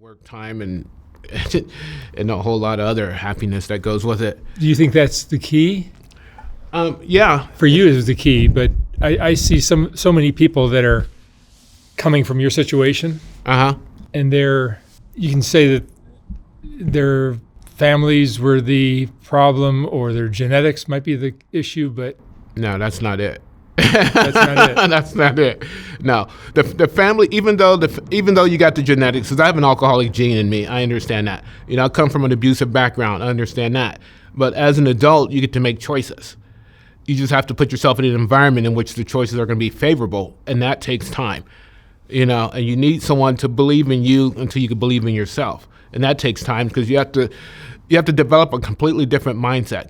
work time and and a whole lot of other happiness that goes with it. Do you think that's the key? Yeah. For you, is the key, but I see so many people that are coming from your situation, and you can say that their families were the problem or their genetics might be the issue, but No, that's not it. that's not it. That's not it. No, the family. Even though you got the genetics, because I have an alcoholic gene in me, I understand that. I come from an abusive background. I understand that. But as an adult, you get to make choices. You just have to put yourself in an environment in which the choices are going to be favorable, and that takes time. And you need someone to believe in you until you can believe in yourself, and that takes time because you have to develop a completely different mindset.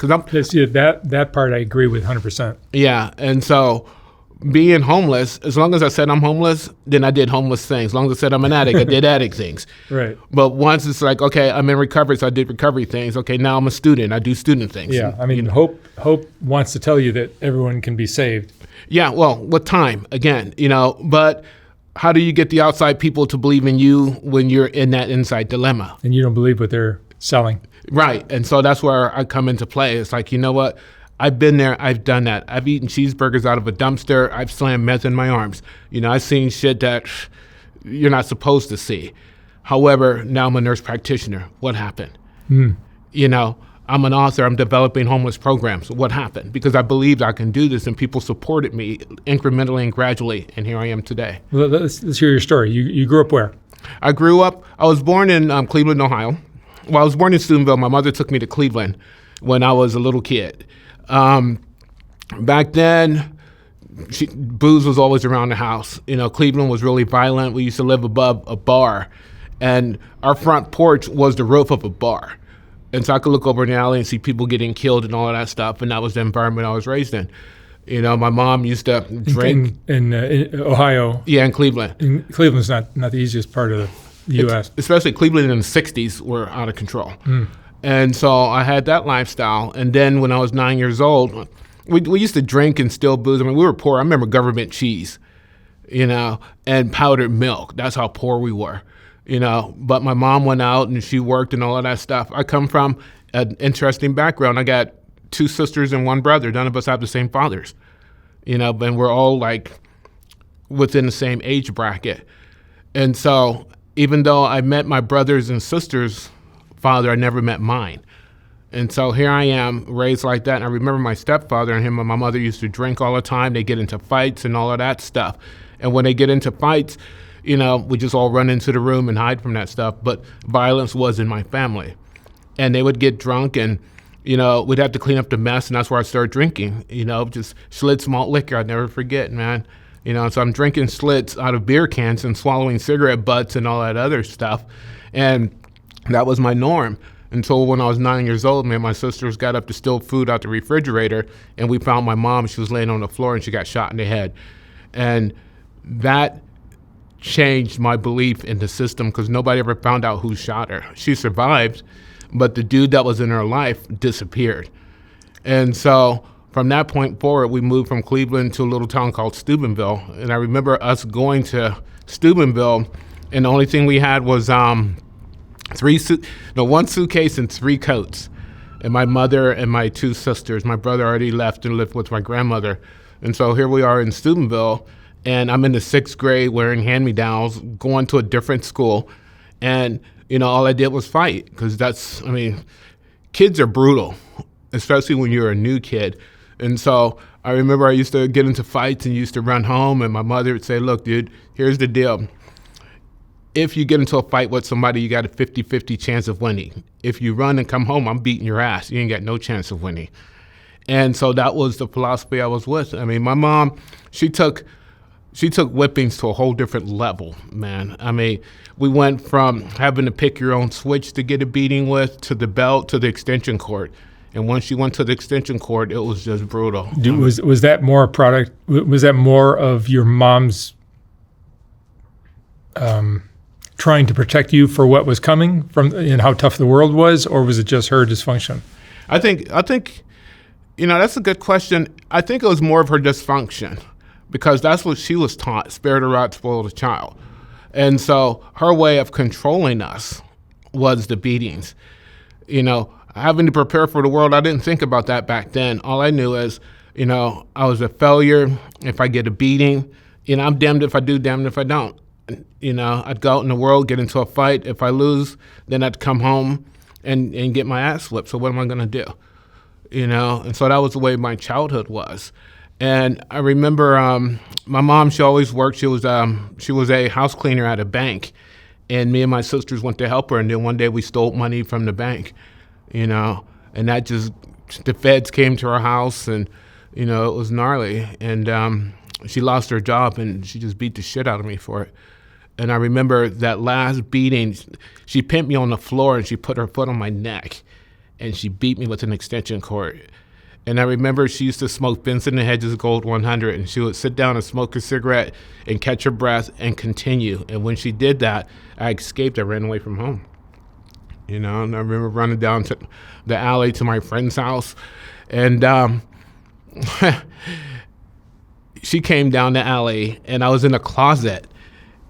That part I agree with 100%. Yeah, and so being homeless, as long as I said I'm homeless, then I did homeless things. As long as I said I'm an addict, I did addict things. Right. But once it's like, okay, I'm in recovery, so I did recovery things. Okay, now I'm a student, I do student things. Yeah, I mean, Hope wants to tell you that everyone can be saved. Yeah, well, with time, again, but how do you get the outside people to believe in you when you're in that inside dilemma? And you don't believe what they're selling. Right, and so that's where I come into play. It's like, you know what? I've been there. I've done that. I've eaten cheeseburgers out of a dumpster. I've slammed meth in my arms. I've seen shit that you're not supposed to see. However, now I'm a nurse practitioner. What happened? I'm an author. I'm developing homeless programs. What happened? Because I believed I can do this, and people supported me incrementally and gradually, and here I am today. Well, let's hear your story. You grew up where? I was born in Cleveland, Ohio. Well, I was born in Steubenville. My mother took me to Cleveland when I was a little kid. Back then, booze was always around the house. Cleveland was really violent. We used to live above a bar, and our front porch was the roof of a bar. And so I could look over in the alley and see people getting killed and all of that stuff, and that was the environment I was raised in. My mom used to drink. In Ohio? Yeah, in Cleveland. Cleveland's not the easiest part of the U.S. Especially Cleveland in the 60s were out of control. And so I had that lifestyle. And then when I was 9 years old, we used to drink and steal booze. I mean, we were poor. I remember government cheese, and powdered milk. That's how poor we were, But my mom went out and she worked and all of that stuff. I come from an interesting background. I got 2 sisters and 1 brother. None of us have the same fathers, and we're all like within the same age bracket. And so even though I met my brothers and sisters' father, I never met mine. And so here I am, raised like that. And I remember my stepfather and him and my mother used to drink all the time. They get into fights and all of that stuff. And when they get into fights, we just all run into the room and hide from that stuff. But violence was in my family. And they would get drunk and, we'd have to clean up the mess. And that's where I started drinking, just Schlitz malt liquor. I'd never forget, man. So I'm drinking Schlitz out of beer cans and swallowing cigarette butts and all that other stuff. And that was my norm until when I was 9 years old. Me and my sisters got up to steal food out the refrigerator, and we found my mom. She was laying on the floor, and she got shot in the head. And that changed my belief in the system because nobody ever found out who shot her. She survived, but the dude that was in her life disappeared. And so from that point forward, we moved from Cleveland to a little town called Steubenville. And I remember us going to Steubenville, and the only thing we had was 1 suitcase and 3 coats. And my mother and my 2 sisters, my brother already left and lived with my grandmother. And so here we are in Steubenville, and I'm in the 6th grade wearing hand-me-downs, going to a different school. And, all I did was fight because kids are brutal, especially when you're a new kid. And so I remember I used to get into fights and used to run home, and my mother would say, look, dude, here's the deal. If you get into a fight with somebody, you got a 50-50 chance of winning. If you run and come home, I'm beating your ass. You ain't got no chance of winning. And so that was the philosophy I was with. My mom, she took whippings to a whole different level, man. We went from having to pick your own switch to get a beating with to the belt to the extension cord. And once she went to the extension cord, it was just brutal. Was that more a product? Was that more of your mom's trying to protect you for what was coming from and how tough the world was, or was it just her dysfunction? I think that's a good question. I think it was more of her dysfunction because that's what she was taught: spare the rod, spoil the child. And so her way of controlling us was the beatings. Having to prepare for the world, I didn't think about that back then. All I knew is, I was a failure. If I get a beating, I'm damned if I do, damned if I don't. I'd go out in the world, get into a fight. If I lose, then I'd come home and get my ass whipped. So what am I going to do? And so that was the way my childhood was. And I remember my mom, she always worked. She was a house cleaner at a bank. And me and my sisters went to help her. And then one day we stole money from the bank, and that just, the feds came to our house and, it was gnarly. And she lost her job and she just beat the shit out of me for it. And I remember that last beating, she pinned me on the floor and she put her foot on my neck and she beat me with an extension cord. And I remember she used to smoke Vincent and Hedges Gold 100, and she would sit down and smoke a cigarette and catch her breath and continue. And when she did that, I escaped. I ran away from home. And I remember running down to the alley to my friend's house, and she came down the alley, and I was in a closet,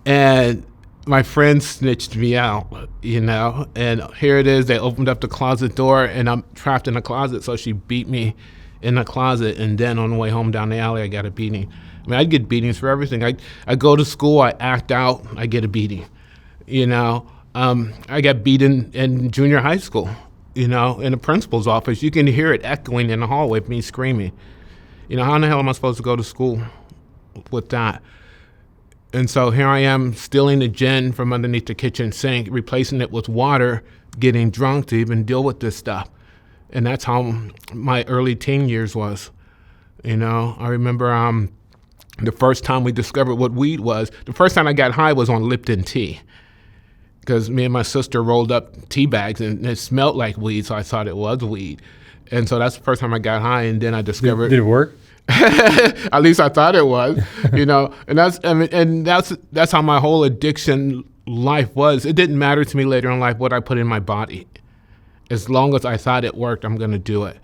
and my friend snitched me out, and here it is. They opened up the closet door and I'm trapped in the closet. So she beat me in the closet. And then on the way home down the alley, I got a beating. I mean, I'd get beatings for everything. I go to school, I act out, I get a beating. I got beaten in junior high school, in the principal's office. You can hear it echoing in the hallway with me screaming. How in the hell am I supposed to go to school with that? And so here I am stealing the gin from underneath the kitchen sink, replacing it with water, getting drunk to even deal with this stuff. And that's how my early teen years was. I remember the first time we discovered what weed was, the first time I got high was on Lipton tea. Because me and my sister rolled up tea bags and it smelled like weed, so I thought it was weed. And so that's the first time I got high, and then I discovered... Did it work? At least I thought it was, and that's how my whole addiction life was. It didn't matter to me later in life what I put in my body. As long as I thought it worked, I'm going to do it,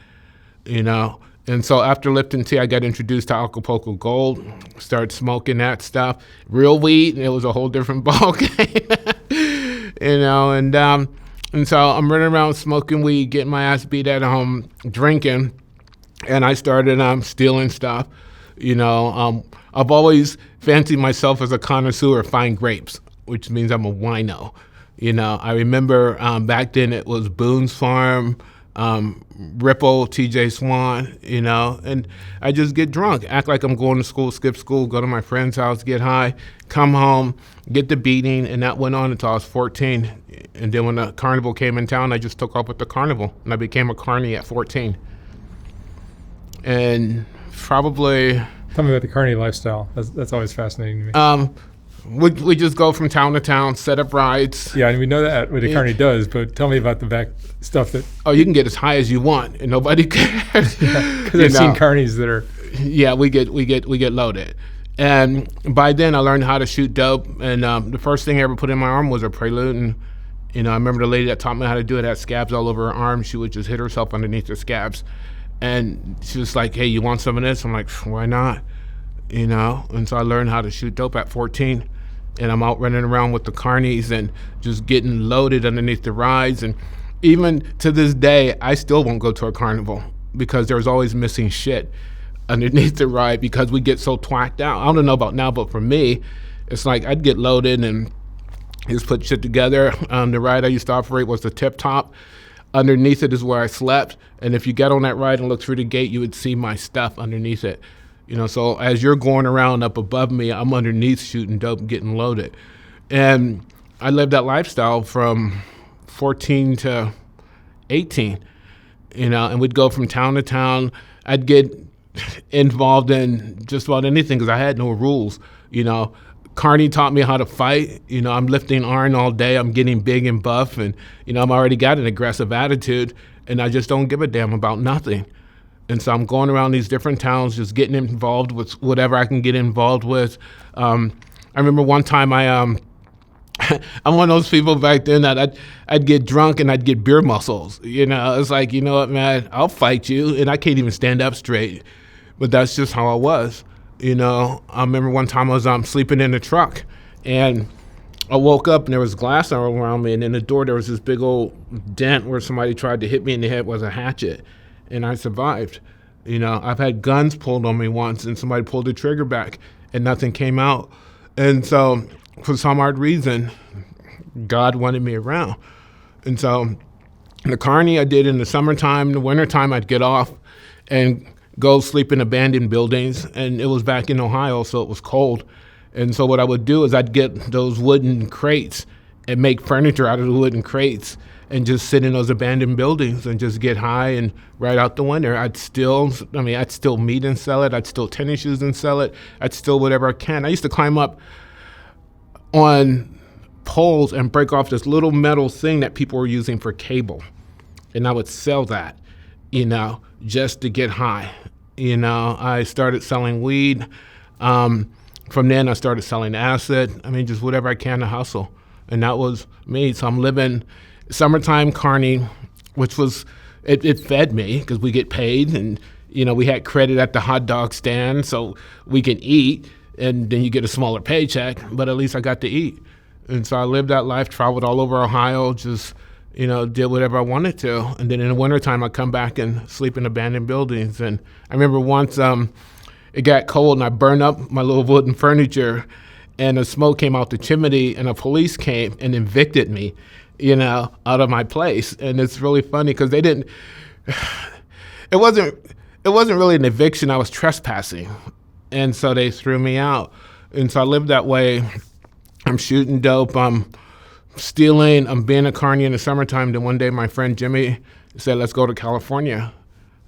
And so after Lipton tea, I got introduced to Acapulco Gold, started smoking that stuff. Real weed, it was a whole different ballgame, and so I'm running around smoking weed, getting my ass beat at home, drinking. And I started stealing stuff. I've always fancied myself as a connoisseur of fine grapes, which means I'm a wino. I remember back then it was Boone's Farm, Ripple, TJ Swan, and I just get drunk, act like I'm going to school, skip school, go to my friend's house, get high, come home, get the beating, and that went on until I was 14. And then when the carnival came in town, I just took off with the carnival, and I became a carny at 14. And probably... Tell me about the carny lifestyle. That's always fascinating to me. We just go from town to town, set up rides. Yeah, and we know that what a carny does, but tell me about the back stuff that... Oh, you can get as high as you want, and nobody cares. Yeah, because I've seen carnies that are... Yeah, we get loaded. And by then, I learned how to shoot dope, and the first thing I ever put in my arm was a Prelude, and I remember the lady that taught me how to do it had scabs all over her arm. She would just hit herself underneath the scabs. And she was like, hey, you want some of this? I'm like, why not? And so I learned how to shoot dope at 14. And I'm out running around with the carnies and just getting loaded underneath the rides. And even to this day, I still won't go to a carnival because there's always missing shit underneath the ride because we get so twacked out. I don't know about now, but for me, it's like I'd get loaded and just put shit together. The ride I used to operate was the Tip Top. Underneath it is where I slept, and if you got on that ride and looked through the gate, you would see my stuff underneath it. So as you're going around up above me, I'm underneath shooting dope and getting loaded. And I lived that lifestyle from 14 to 18, and we'd go from town to town. I'd get involved in just about anything because I had no rules, Carney taught me how to fight. I'm lifting iron all day. I'm getting big and buff, and I'm already got an aggressive attitude, and I just don't give a damn about nothing. And so I'm going around these different towns, just getting involved with whatever I can get involved with. I remember one time I'm one of those people back then that I'd get drunk and I'd get beer muscles. It's like, you know what, man, I'll fight you, and I can't even stand up straight. But that's just how I was. I remember one time I was sleeping in the truck, and I woke up and there was glass all around me, and in the door there was this big old dent where somebody tried to hit me in the head with a hatchet, and I survived. I've had guns pulled on me once, and somebody pulled the trigger back, and nothing came out. And so, for some odd reason, God wanted me around. And so, the carny I did in the summertime, in the wintertime, I'd get off and go sleep in abandoned buildings, and it was back in Ohio, so it was cold. And so what I would do is I'd get those wooden crates and make furniture out of the wooden crates and just sit in those abandoned buildings and just get high and ride out the winter. I'd steal meat and sell it. I'd steal tennis shoes and sell it. I'd steal whatever I can. I used to climb up on poles and break off this little metal thing that people were using for cable. And I would sell that, just to get high. I started selling weed. From then I started selling acid. Just whatever I can to hustle. And that was me. So I'm living summertime carny, which was, it fed me because we get paid, and, we had credit at the hot dog stand so we can eat, and then you get a smaller paycheck, but at least I got to eat. And so I lived that life, traveled all over Ohio, just, did whatever I wanted to. And then in the wintertime, I'd come back and sleep in abandoned buildings. And I remember once, it got cold and I burned up my little wooden furniture, and the smoke came out the chimney, and the police came and evicted me, out of my place. And it's really funny because it wasn't really an eviction. I was trespassing. And so they threw me out. And so I lived that way. I'm shooting dope. I'm stealing. I'm being a carny in the summertime. Then one day my friend Jimmy said, let's go to California.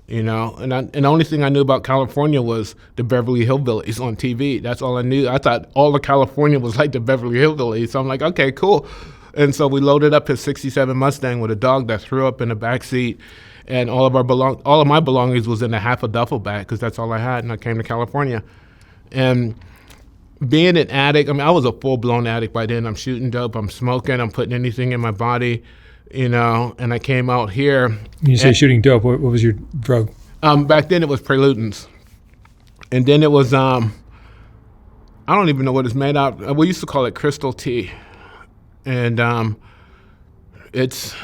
And the only thing I knew about California was the Beverly Hillbillies on TV. That's all I knew. I thought all of California was like the Beverly Hillbillies. So I'm like, okay, cool. And so we loaded up his '67 Mustang with a dog that threw up in the back seat, and all of my belongings was in a half a duffel bag because that's all I had. And I came to California, and being an addict. I was a full-blown addict by then. I'm shooting dope. I'm smoking. I'm putting anything in my body. And I came out here. When you say shooting dope, what was your drug? Back then it was preludins. And then it was, I don't even know what it's made out of. We used to call it crystal tea. And it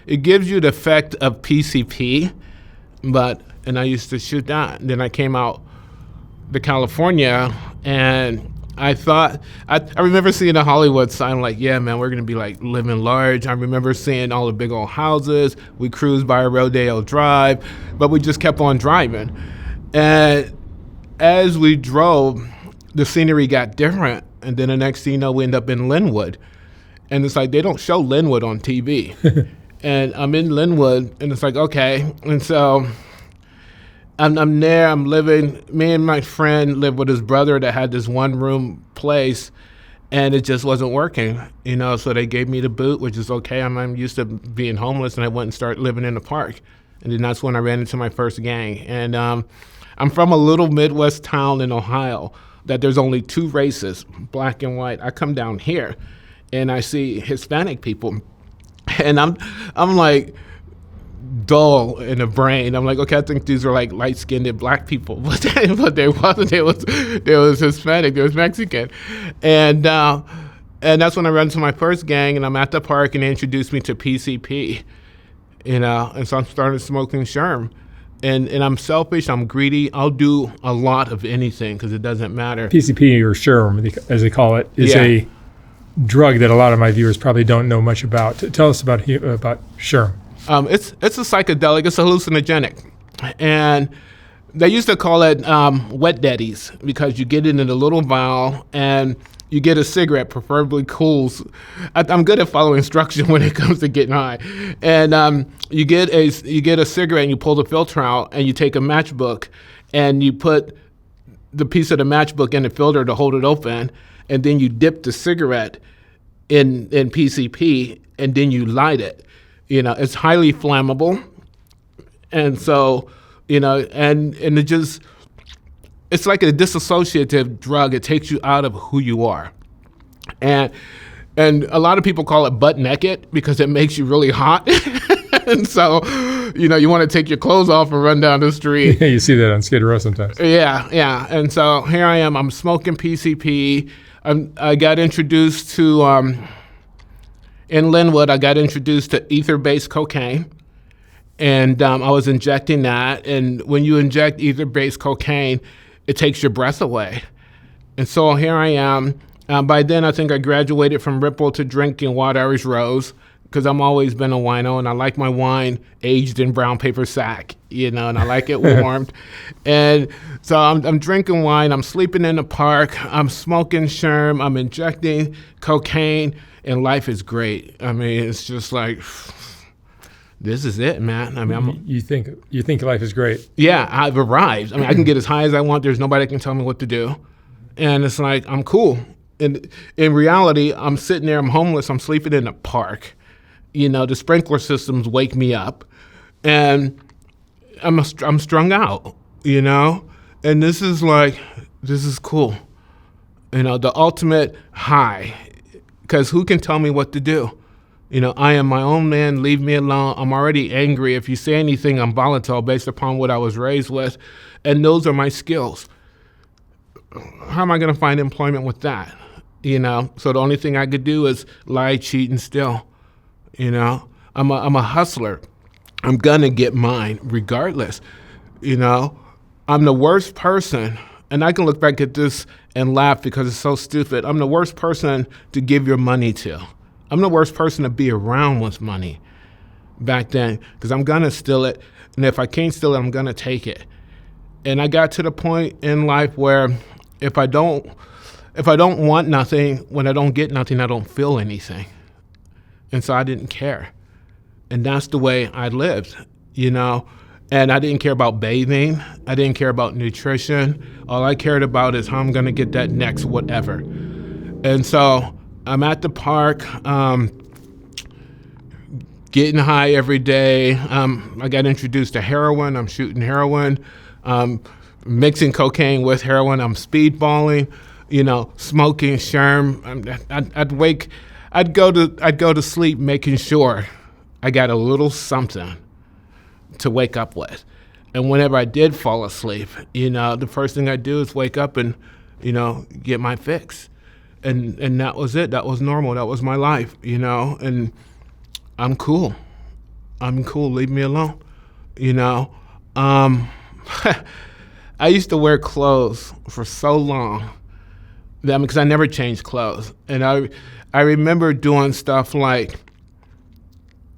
gives you the effect of PCP, and I used to shoot that. And then I came out to California, and I thought, I remember seeing a Hollywood sign like, yeah, man, we're going to be like living large. I remember seeing all the big old houses. We cruised by Rodeo Drive, but we just kept on driving. And as we drove, the scenery got different. And then the next thing you know, we end up in Linwood. And it's like, they don't show Linwood on TV. And I'm in Linwood, and it's like, okay. And so I'm there, I'm living. Me and my friend lived with his brother that had this one-room place, and it just wasn't working, so they gave me the boot, which is okay. I'm used to being homeless, and I went and started living in the park. And then that's when I ran into my first gang. And I'm from a little Midwest town in Ohio that there's only two races, black and white. I come down here, and I see Hispanic people, and I'm like, dull in the brain. I'm like, okay, I think these are like light-skinned black people, but they wasn't. It was Hispanic. It was Mexican, and that's when I ran into my first gang. And I'm at the park, and they introduced me to PCP, and so I started smoking Sherm, and I'm selfish. I'm greedy. I'll do a lot of anything because it doesn't matter. PCP, or Sherm, as they call it, is a drug that a lot of my viewers probably don't know much about. Tell us about Sherm. It's a psychedelic. It's a hallucinogenic, and they used to call it wet daddies because you get it in a little vial and you get a cigarette, preferably Cools. I'm good at following instruction when it comes to getting high, and you get a cigarette and you pull the filter out and you take a matchbook and you put the piece of the matchbook in the filter to hold it open, and then you dip the cigarette in PCP and then you light it. It's highly flammable. And so, and it just, it's like a dissociative drug. It takes you out of who you are. And a lot of people call it butt naked because it makes you really hot. And so, you want to take your clothes off and run down the street. Yeah, you see that on Skid Row sometimes. Yeah. And so here I am, I'm smoking PCP. I got introduced to, in Linwood, I got introduced to ether-based cocaine. And I was injecting that. And when you inject ether-based cocaine, it takes your breath away. And so here I am. By then, I think I graduated from Ripple to drinking Wild Irish Rose, because I'm always been a wino, and I like my wine aged in brown paper sack, and I like it warmed. And so I'm drinking wine, I'm sleeping in the park, I'm smoking sherm, I'm injecting cocaine, and life is great. I mean, it's just like, this is it, man. I mean, you think life is great. Yeah, I've arrived. I mean, I can get as high as I want. There's nobody that can tell me what to do. And it's like, I'm cool. And in reality, I'm sitting there, I'm homeless, I'm sleeping in a park. The sprinkler systems wake me up, and I'm strung out, and this is cool, the ultimate high, because who can tell me what to do? I am my own man, leave me alone. I'm already angry. If you say anything, I'm volatile based upon what I was raised with, and those are my skills. How am I going to find employment with that? So the only thing I could do is lie, cheat, and steal. I'm a hustler. I'm gonna get mine regardless. I'm the worst person, and I can look back at this and laugh because it's so stupid. I'm the worst person to give your money to. I'm the worst person to be around with money back then, because I'm gonna steal it, and if I can't steal it, I'm gonna take it. And I got to the point in life where if I don't want nothing, when I don't get nothing, I don't feel anything. And so I didn't care. And that's the way I lived, And I didn't care about bathing. I didn't care about nutrition. All I cared about is how I'm going to get that next whatever. And so I'm at the park, getting high every day. I got introduced to heroin. I'm shooting heroin, mixing cocaine with heroin. I'm speedballing, smoking sherm. I'd go to sleep making sure I got a little something to wake up with. And whenever I did fall asleep, the first thing I do is wake up and, get my fix. And that was it. That was normal. That was my life, and I'm cool. Leave me alone, I used to wear clothes for so long because I never changed clothes. And I remember doing stuff like,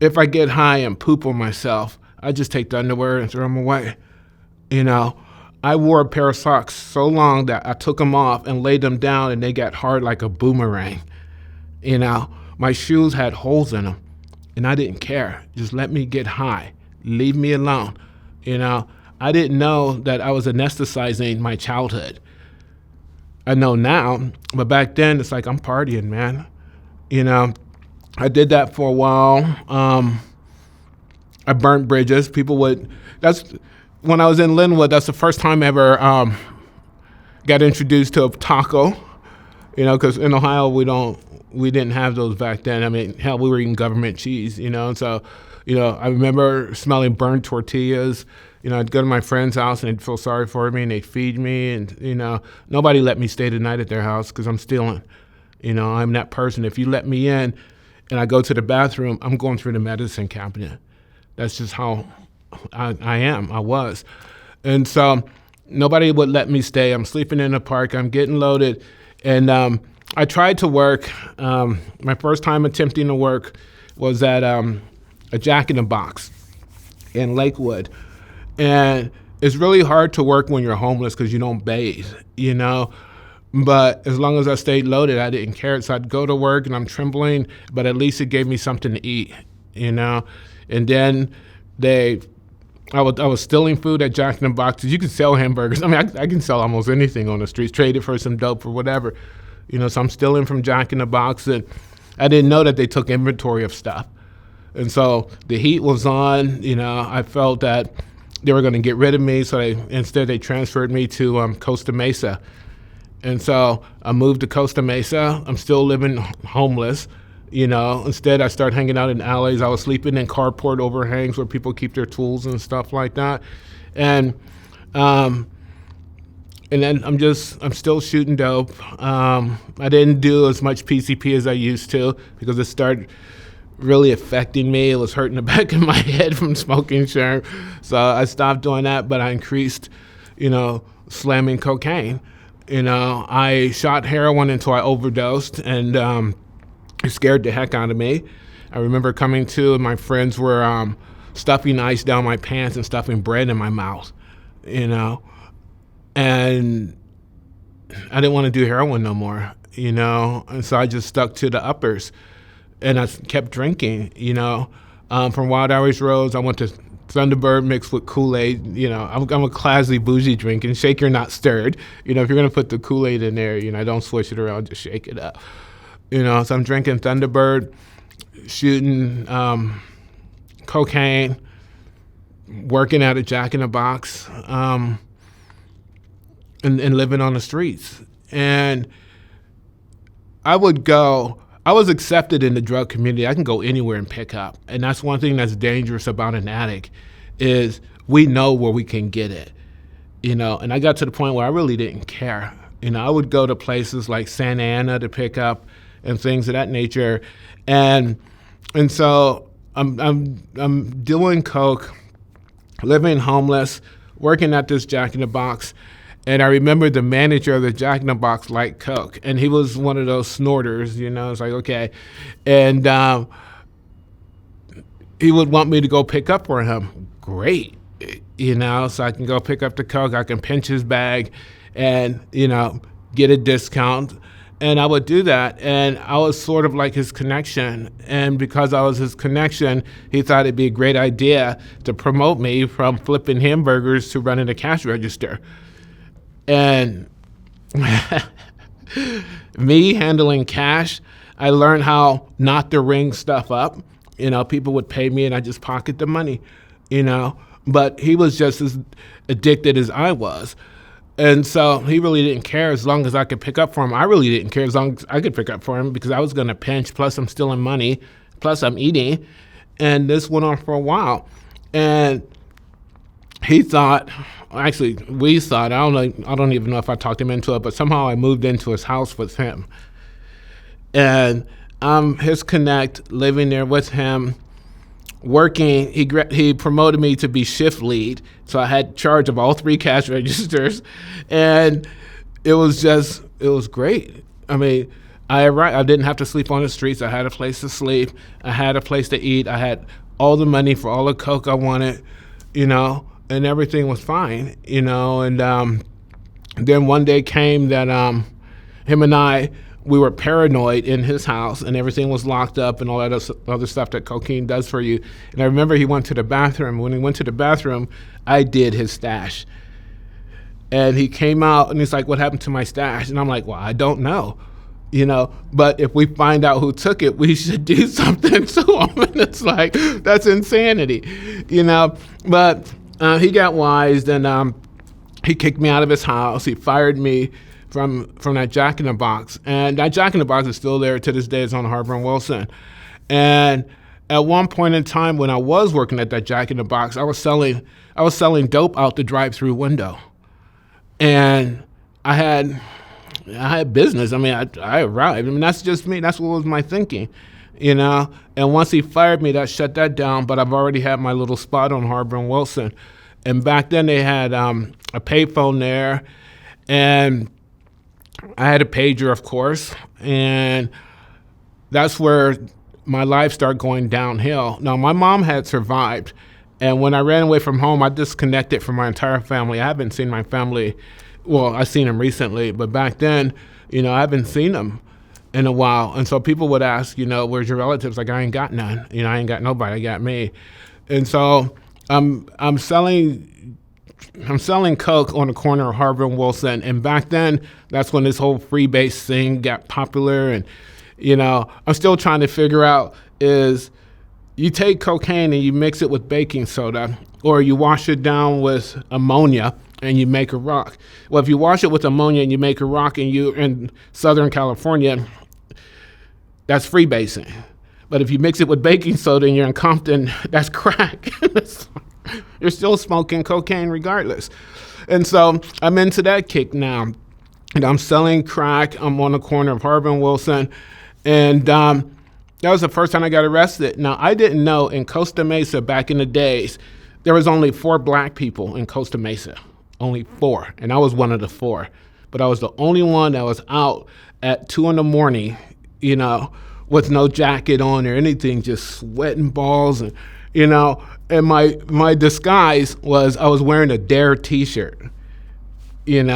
if I get high and poop on myself, I just take the underwear and throw them away. I wore a pair of socks so long that I took them off and laid them down, and they got hard like a boomerang. My shoes had holes in them, and I didn't care. Just let me get high. Leave me alone. I didn't know that I was anesthetizing my childhood. I know now, but back then it's like I'm partying, man. I did that for a while. I burnt bridges. That's when I was in Linwood. That's the first time I ever got introduced to a taco. Because in Ohio we didn't have those back then. I mean, hell, we were eating government cheese. And so, I remember smelling burnt tortillas. I'd go to my friend's house and they'd feel sorry for me and they'd feed me, and nobody let me stay the night at their house because I'm stealing. I'm that person. If you let me in and I go to the bathroom, I'm going through the medicine cabinet. That's just how I was. And so nobody would let me stay. I'm sleeping in the park. I'm getting loaded. And I tried to work. My first time attempting to work was at a Jack in the Box in Lakewood. And it's really hard to work when you're homeless because you don't bathe, But as long as I stayed loaded, I didn't care. So I'd go to work and I'm trembling, but at least it gave me something to eat, And then I was stealing food at Jack in the Box. You can sell hamburgers. I mean, I can sell almost anything on the streets, trade it for some dope or whatever. So I'm stealing from Jack in the Box, and I didn't know that they took inventory of stuff. And so the heat was on, I felt that they were going to get rid of me. So instead they transferred me to Costa Mesa. And so I moved to Costa Mesa. I'm still living homeless. Instead I started hanging out in alleys. I was sleeping in carport overhangs where people keep their tools and stuff like that. And And then I'm still shooting dope. I didn't do as much PCP as I used to because it started really affecting me. It was hurting the back of my head from smoking sherm. So I stopped doing that, but I increased, slamming cocaine. I shot heroin until I overdosed, and it scared the heck out of me. I remember coming to, and my friends were stuffing ice down my pants and stuffing bread in my mouth, and I didn't want to do heroin no more, and so I just stuck to the uppers, and I kept drinking, from Wild Irish Rose, I went to Thunderbird mixed with Kool-Aid. I'm a classy bougie drinking, shaker not stirred. If you're gonna put the Kool-Aid in there, don't swish it around, just shake it up. So I'm drinking Thunderbird, shooting cocaine, working at a Jack in the Box, and living on the streets. And I was accepted in the drug community. I can go anywhere and pick up. And that's one thing that's dangerous about an addict is we know where we can get it, and I got to the point where I really didn't care. I would go to places like Santa Ana to pick up and things of that nature. And so I'm doing coke, living homeless, working at this Jack in the Box. And I remember the manager of the Jack in the Box liked coke, and he was one of those snorters, It's like, okay. And he would want me to go pick up for him. Great, so I can go pick up the coke. I can pinch his bag and, get a discount. And I would do that, and I was sort of like his connection. And because I was his connection, he thought it'd be a great idea to promote me from flipping hamburgers to running a cash register. And me handling cash, I learned how not to ring stuff up. People would pay me and I just pocket the money, but he was just as addicted as I was. And so he really didn't care as long as I could pick up for him. I really didn't care as long as I could pick up for him because I was going to pinch, plus I'm stealing money, plus I'm eating. And this went on for a while. And he thought, actually, we thought, I don't even know if I talked him into it, but somehow I moved into his house with him. And I'm his connect, living there with him, working. He promoted me to be shift lead, so I had charge of all 3 cash registers. And it was great. I mean, I arrived, I didn't have to sleep on the streets. I had a place to sleep. I had a place to eat. I had all the money for all the coke I wanted, and everything was fine, and then one day came that him and I, we were paranoid in his house, and everything was locked up and all that other stuff that cocaine does for you. And I remember he went to the bathroom. When he went to the bathroom, I did his stash. And he came out and he's like, "What happened to my stash?" And I'm like, "Well, I don't know, but if we find out who took it, we should do something to him." And it's like, that's insanity, but he got wise, and he kicked me out of his house. He fired me from that Jack in the Box, and that Jack in the Box is still there to this day. It's on Harbor and Wilson. And at one point in time, when I was working at that Jack in the Box, I was selling dope out the drive-through window, and I had business. I mean, I arrived. I mean, that's just me. That's what was my thinking, And once he fired me, that shut that down. But I've already had my little spot on Harbor and Wilson. And back then they had a payphone there, and I had a pager, of course. And that's where my life started going downhill. Now, my mom had survived. And when I ran away from home, I disconnected from my entire family. I haven't seen my family. Well, I've seen them recently, but back then, I haven't seen them in a while. And so people would ask, "Where's your relatives?" Like, I ain't got none. I ain't got nobody. I got me. And so I'm selling coke on the corner of Harbor and Wilson. And back then, that's when this whole freebase thing got popular. And, I'm still trying to figure out is you take cocaine and you mix it with baking soda, or you wash it down with ammonia and you make a rock. Well, if you wash it with ammonia and you make a rock and you're in Southern California, that's freebasing. But if you mix it with baking soda and you're in Compton, that's crack. You're still smoking cocaine regardless. And so I'm into that kick now. And I'm selling crack. I'm on the corner of Harbor and Wilson. And that was the first time I got arrested. Now, I didn't know in Costa Mesa back in the days, there was only 4 black people in Costa Mesa. Only 4. And I was one of the 4. But I was the only one that was out at 2 a.m, with no jacket on or anything, just sweating balls. And, and my disguise was I was wearing a Dare t-shirt, and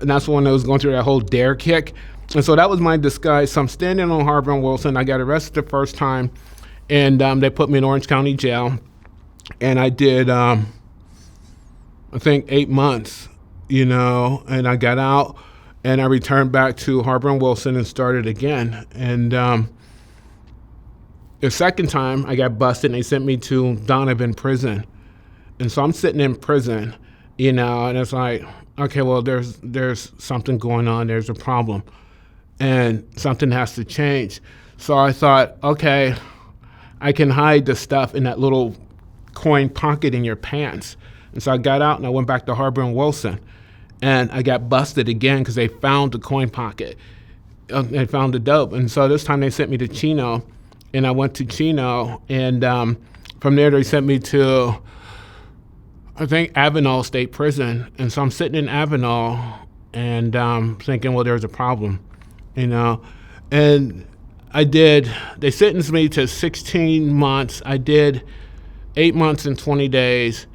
that's when I was going through that whole Dare kick. And so that was my disguise. So I'm standing on Harbor and Wilson. I got arrested the first time, and they put me in Orange County Jail. And I did, I think, 8 months, and I got out, and I returned back to Harbor and Wilson and started again. And the second time I got busted, and they sent me to Donovan prison. And so I'm sitting in prison, and it's like, okay, well, there's something going on. There's a problem. And something has to change. So I thought, okay, I can hide the stuff in that little coin pocket in your pants. And so I got out and I went back to Harbor and Wilson. And I got busted again because they found the coin pocket. They found the dope. And so this time they sent me to Chino. And I went to Chino. And from there they sent me to, I think, Avenal State Prison. And so I'm sitting in Avenal and thinking, well, there's a problem. And they sentenced me to 16 months. I did 8 months and 20 days.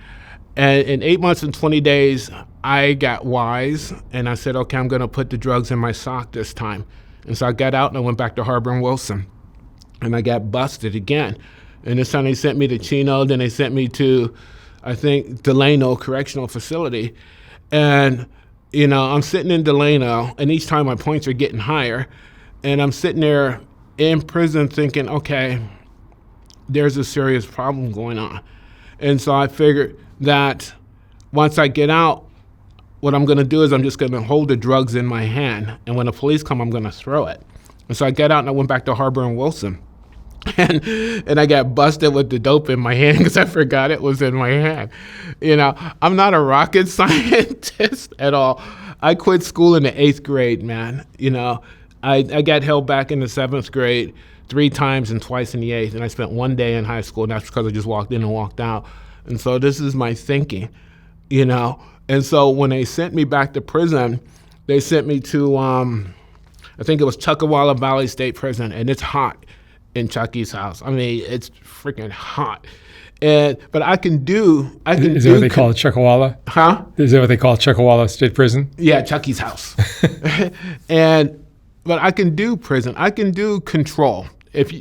And in 8 months and 20 days, I got wise. And I said, okay, I'm going to put the drugs in my sock this time. And so I got out and I went back to Harbor and Wilson. And I got busted again. And this time they sent me to Chino. Then they sent me to, I think, Delano Correctional Facility. And I'm sitting in Delano, and each time my points are getting higher. And I'm sitting there in prison thinking, okay, there's a serious problem going on. And so I figured that once I get out, what I'm going to do is I'm just going to hold the drugs in my hand. And when the police come, I'm going to throw it. And so I got out and I went back to Harbor and Wilson. And I got busted with the dope in my hand because I forgot it was in my hand. I'm not a rocket scientist at all. I quit school in the 8th grade, man. I got held back in the 7th grade 3 times and twice in the 8th. And I spent 1 day in high school, and that's because I just walked in and walked out. And so this is my thinking, And so when they sent me back to prison, they sent me to, I think it was Chuckawalla Valley State Prison, and it's hot in Chucky's house. I mean, it's freaking hot. But I can do. Is that what they call it, Chuckawalla? Huh? Is that what they call Chuckawalla State Prison? Yeah, Chucky's house. But I can do prison. I can do control. If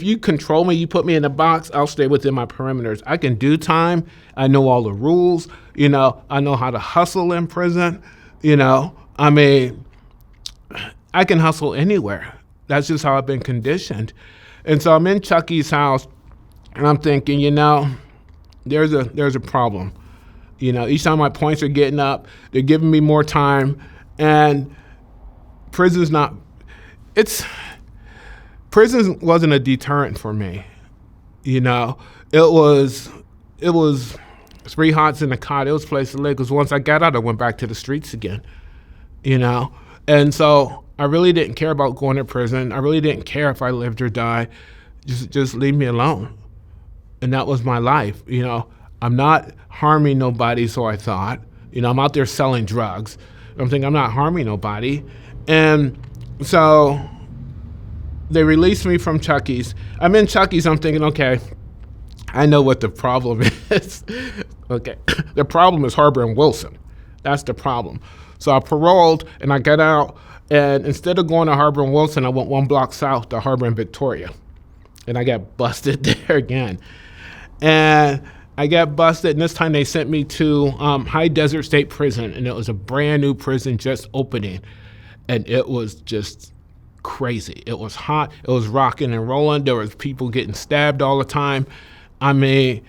you control me, you put me in a box, I'll stay within my perimeters. I can do time. I know all the rules. I know how to hustle in prison. I mean, I can hustle anywhere. That's just how I've been conditioned. And so I'm in Chucky's house, and I'm thinking, there's a problem. Each time my points are getting up, they're giving me more time, and prison wasn't a deterrent for me. It was 3 hots in a cot. It was a place to live, because once I got out, I went back to the streets again. And so I really didn't care about going to prison. I really didn't care if I lived or died. Just leave me alone. And that was my life. I'm not harming nobody, so I thought. I'm out there selling drugs. I'm thinking I'm not harming nobody. And so they released me from Chucky's. I'm in Chucky's. I'm thinking, okay, I know what the problem is. Okay, the problem is Harbor and Wilson. That's the problem. So I paroled, and I got out, and instead of going to Harbor and Wilson, I went 1 block south to Harbor and Victoria, and I got busted there again. And I got busted, and this time they sent me to High Desert State Prison, and it was a brand new prison just opening, and it was just crazy. It was hot. It was rocking and rolling. There was people getting stabbed all the time. I mean,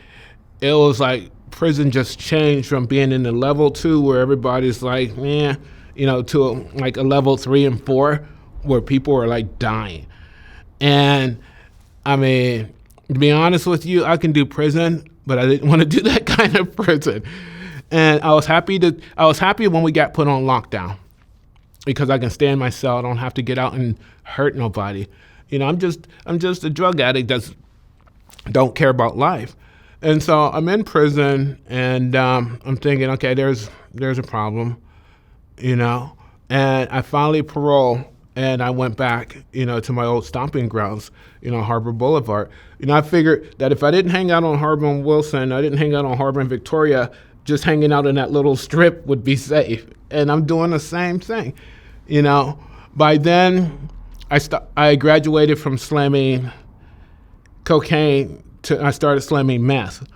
it was like prison just changed from being in the level 2 where everybody's like, to like a level 3 and 4 where people are like dying. And I mean, to be honest with you, I can do prison, but I didn't want to do that kind of prison. And I was happy when we got put on lockdown because I can stay in my cell. I don't have to get out and hurt nobody. I'm just a drug addict that don't care about life. And so I'm in prison, and I'm thinking, okay, there's a problem, And I finally parole, and I went back, to my old stomping grounds, Harbor Boulevard. I figured that if I didn't hang out on Harbor and Wilson, I didn't hang out on Harbor and Victoria, just hanging out in that little strip would be safe. And I'm doing the same thing, By then, I graduated from slamming cocaine I started slamming meth.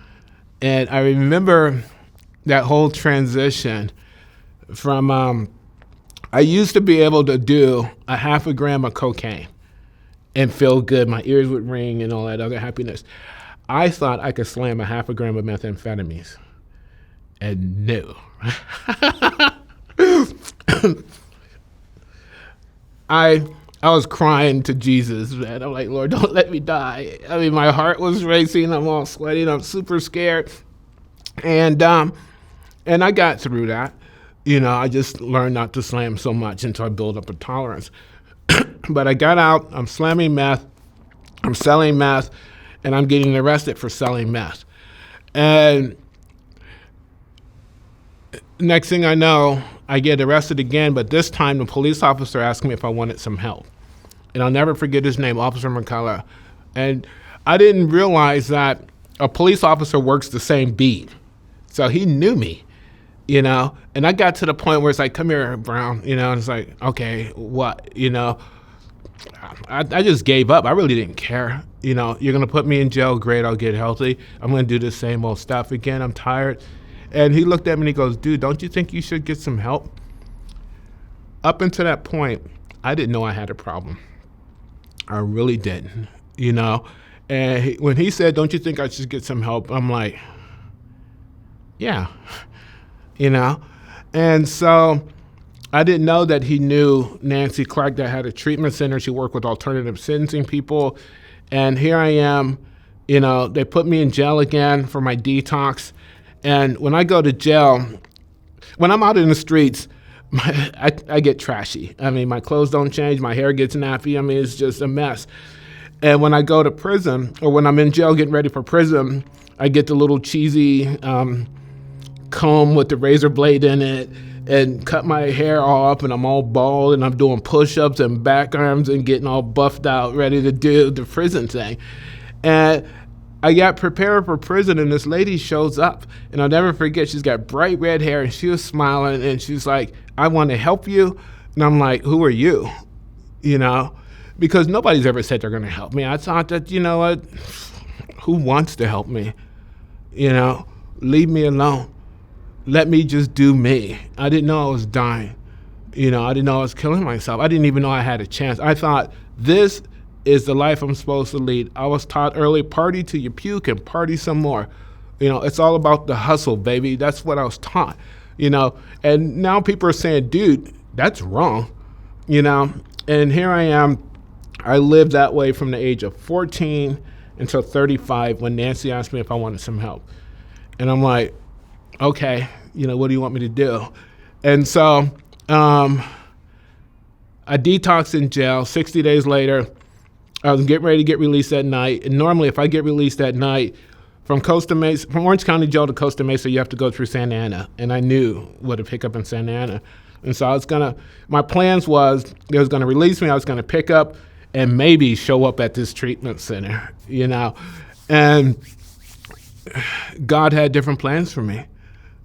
And I remember that whole transition from, I used to be able to do a half a gram of cocaine and feel good. My ears would ring and all that other happiness. I thought I could slam a half a gram of methamphetamines. And no. I was crying to Jesus, man. I'm like, Lord, don't let me die. I mean, my heart was racing. I'm all sweaty. I'm super scared. And I got through that. I just learned not to slam so much until I built up a tolerance. But I got out. I'm slamming meth. I'm selling meth. And I'm getting arrested for selling meth. And next thing I know, I get arrested again. But this time, the police officer asked me if I wanted some help. And I'll never forget his name, Officer McCullough. And I didn't realize that a police officer works the same beat. So he knew me, And I got to the point where it's like, come here, Brown, and it's like, okay, what, I just gave up. I really didn't care. You're going to put me in jail, great, I'll get healthy. I'm going to do the same old stuff again. I'm tired. And he looked at me and he goes, dude, don't you think you should get some help? Up until that point, I didn't know I had a problem. I really didn't, And when he said, don't you think I should get some help? I'm like, yeah, And so I didn't know that he knew Nancy Clark that had a treatment center. She worked with alternative sentencing people. And here I am, they put me in jail again for my detox. And when I go to jail, when I'm out in the streets, I get trashy. I mean, my clothes don't change. My hair gets nappy. I mean, it's just a mess. And when I go to prison, or when I'm in jail getting ready for prison, I get the little cheesy comb with the razor blade in it and cut my hair all up, and I'm all bald, and I'm doing push-ups and back arms and getting all buffed out, ready to do the prison thing. And I got prepared for prison, and this lady shows up, and I'll never forget, she's got bright red hair, and she was smiling, and she's like, I want to help you. And I'm like, who are you? Because nobody's ever said they're going to help me. I thought that, what? Who wants to help me? Leave me alone. Let me just do me. I didn't know I was dying. I didn't know I was killing myself. I didn't even know I had a chance. I thought, this is the life I'm supposed to lead. I was taught early, party till you puke and party some more. It's all about the hustle, baby. That's what I was taught, And now people are saying, dude, that's wrong, And here I am. I lived that way from the age of 14 until 35 when Nancy asked me if I wanted some help. And I'm like, okay, what do you want me to do? And so I detoxed in jail. 60 days later, I was getting ready to get released that night. And normally if I get released that night, from Orange County Jail to Costa Mesa, you have to go through Santa Ana. And I knew what to pick up in Santa Ana. And so my plans was, they was going to release me. I was going to pick up and maybe show up at this treatment center, And God had different plans for me,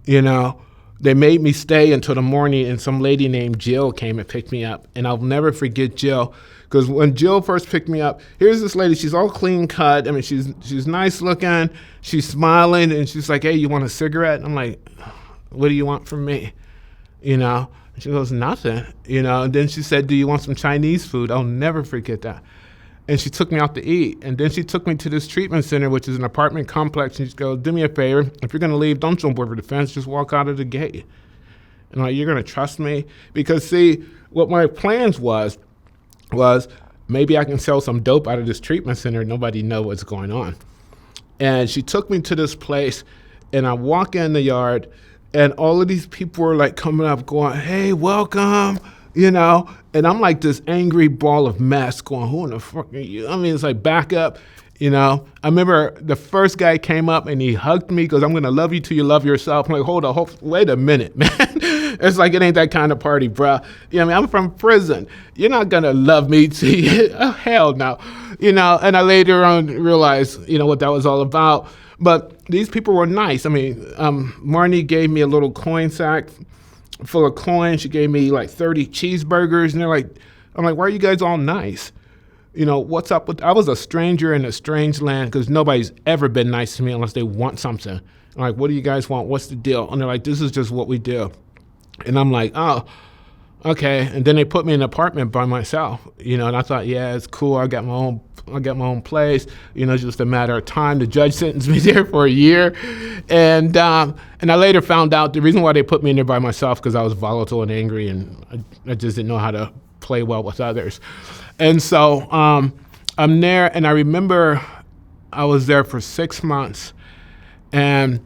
They made me stay until the morning, and some lady named Jill came and picked me up. And I'll never forget Jill, because when Jill first picked me up, here's this lady, she's all clean cut. I mean, she's nice looking, she's smiling, and she's like, hey, you want a cigarette? I'm like, what do you want from me? And she goes, nothing, And then she said, do you want some Chinese food? I'll never forget that. And she took me out to eat. And then she took me to this treatment center, which is an apartment complex. And she goes, do me a favor. If you're going to leave, don't jump over the fence. Just walk out of the gate. And like, you're going to trust me? Because, see, what my plans was maybe I can sell some dope out of this treatment center and nobody know what's going on. And she took me to this place, and I walk in the yard, And all of these people were like coming up going, hey, welcome, you know? And I'm like this angry ball of mess going, who in the fuck are you? I mean, it's like back up, you know? I remember the first guy came up and he hugged me because I'm going to love you till you love yourself. I'm like, hold on, wait a minute, man. It's like, it ain't that kind of party, bruh. You know what I mean? I'm from prison. You're not going to love me till you, oh, hell no. You know, and I later on realized, you know, what that was all about. But these people were nice. I mean, Marnie gave me a little coin sack full of coins. She gave me like 30 cheeseburgers. And they're like, I'm like, why are you guys all nice? You know, what's up with, I was a stranger in a strange land because nobody's ever been nice to me unless they want something. I'm like, what do you guys want? What's the deal? And they're like, this is just what we do. And I'm like, oh, okay. And then they put me in an apartment by myself, you know, and I thought, yeah, it's cool. I got my own place, you know, it's just a matter of time. The judge sentenced me there for a year. And I later found out the reason why they put me in there by myself because I was volatile and angry and I just didn't know how to play well with others. And so I'm there and I remember I was there for 6 months. And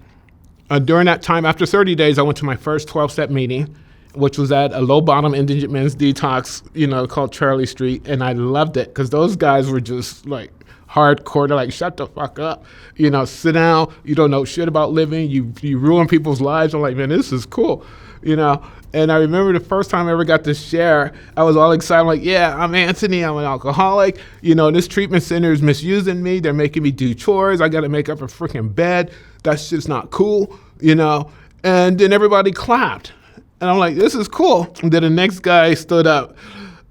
during that time, after 30 days, I went to my first 12-step meeting, which was at a low-bottom indigent men's detox, you know, called Charlie Street. And I loved it because those guys were just like hardcore. They're like, shut the fuck up. You know, sit down. You don't know shit about living. You ruin people's lives. I'm like, man, this is cool, you know. And I remember the first time I ever got to share, I was all excited. I'm like, yeah, I'm Anthony. I'm an alcoholic. You know, this treatment center is misusing me. They're making me do chores. I got to make up a freaking bed. That's just not cool, you know. And then everybody clapped. And I'm like, this is cool. And then the next guy stood up.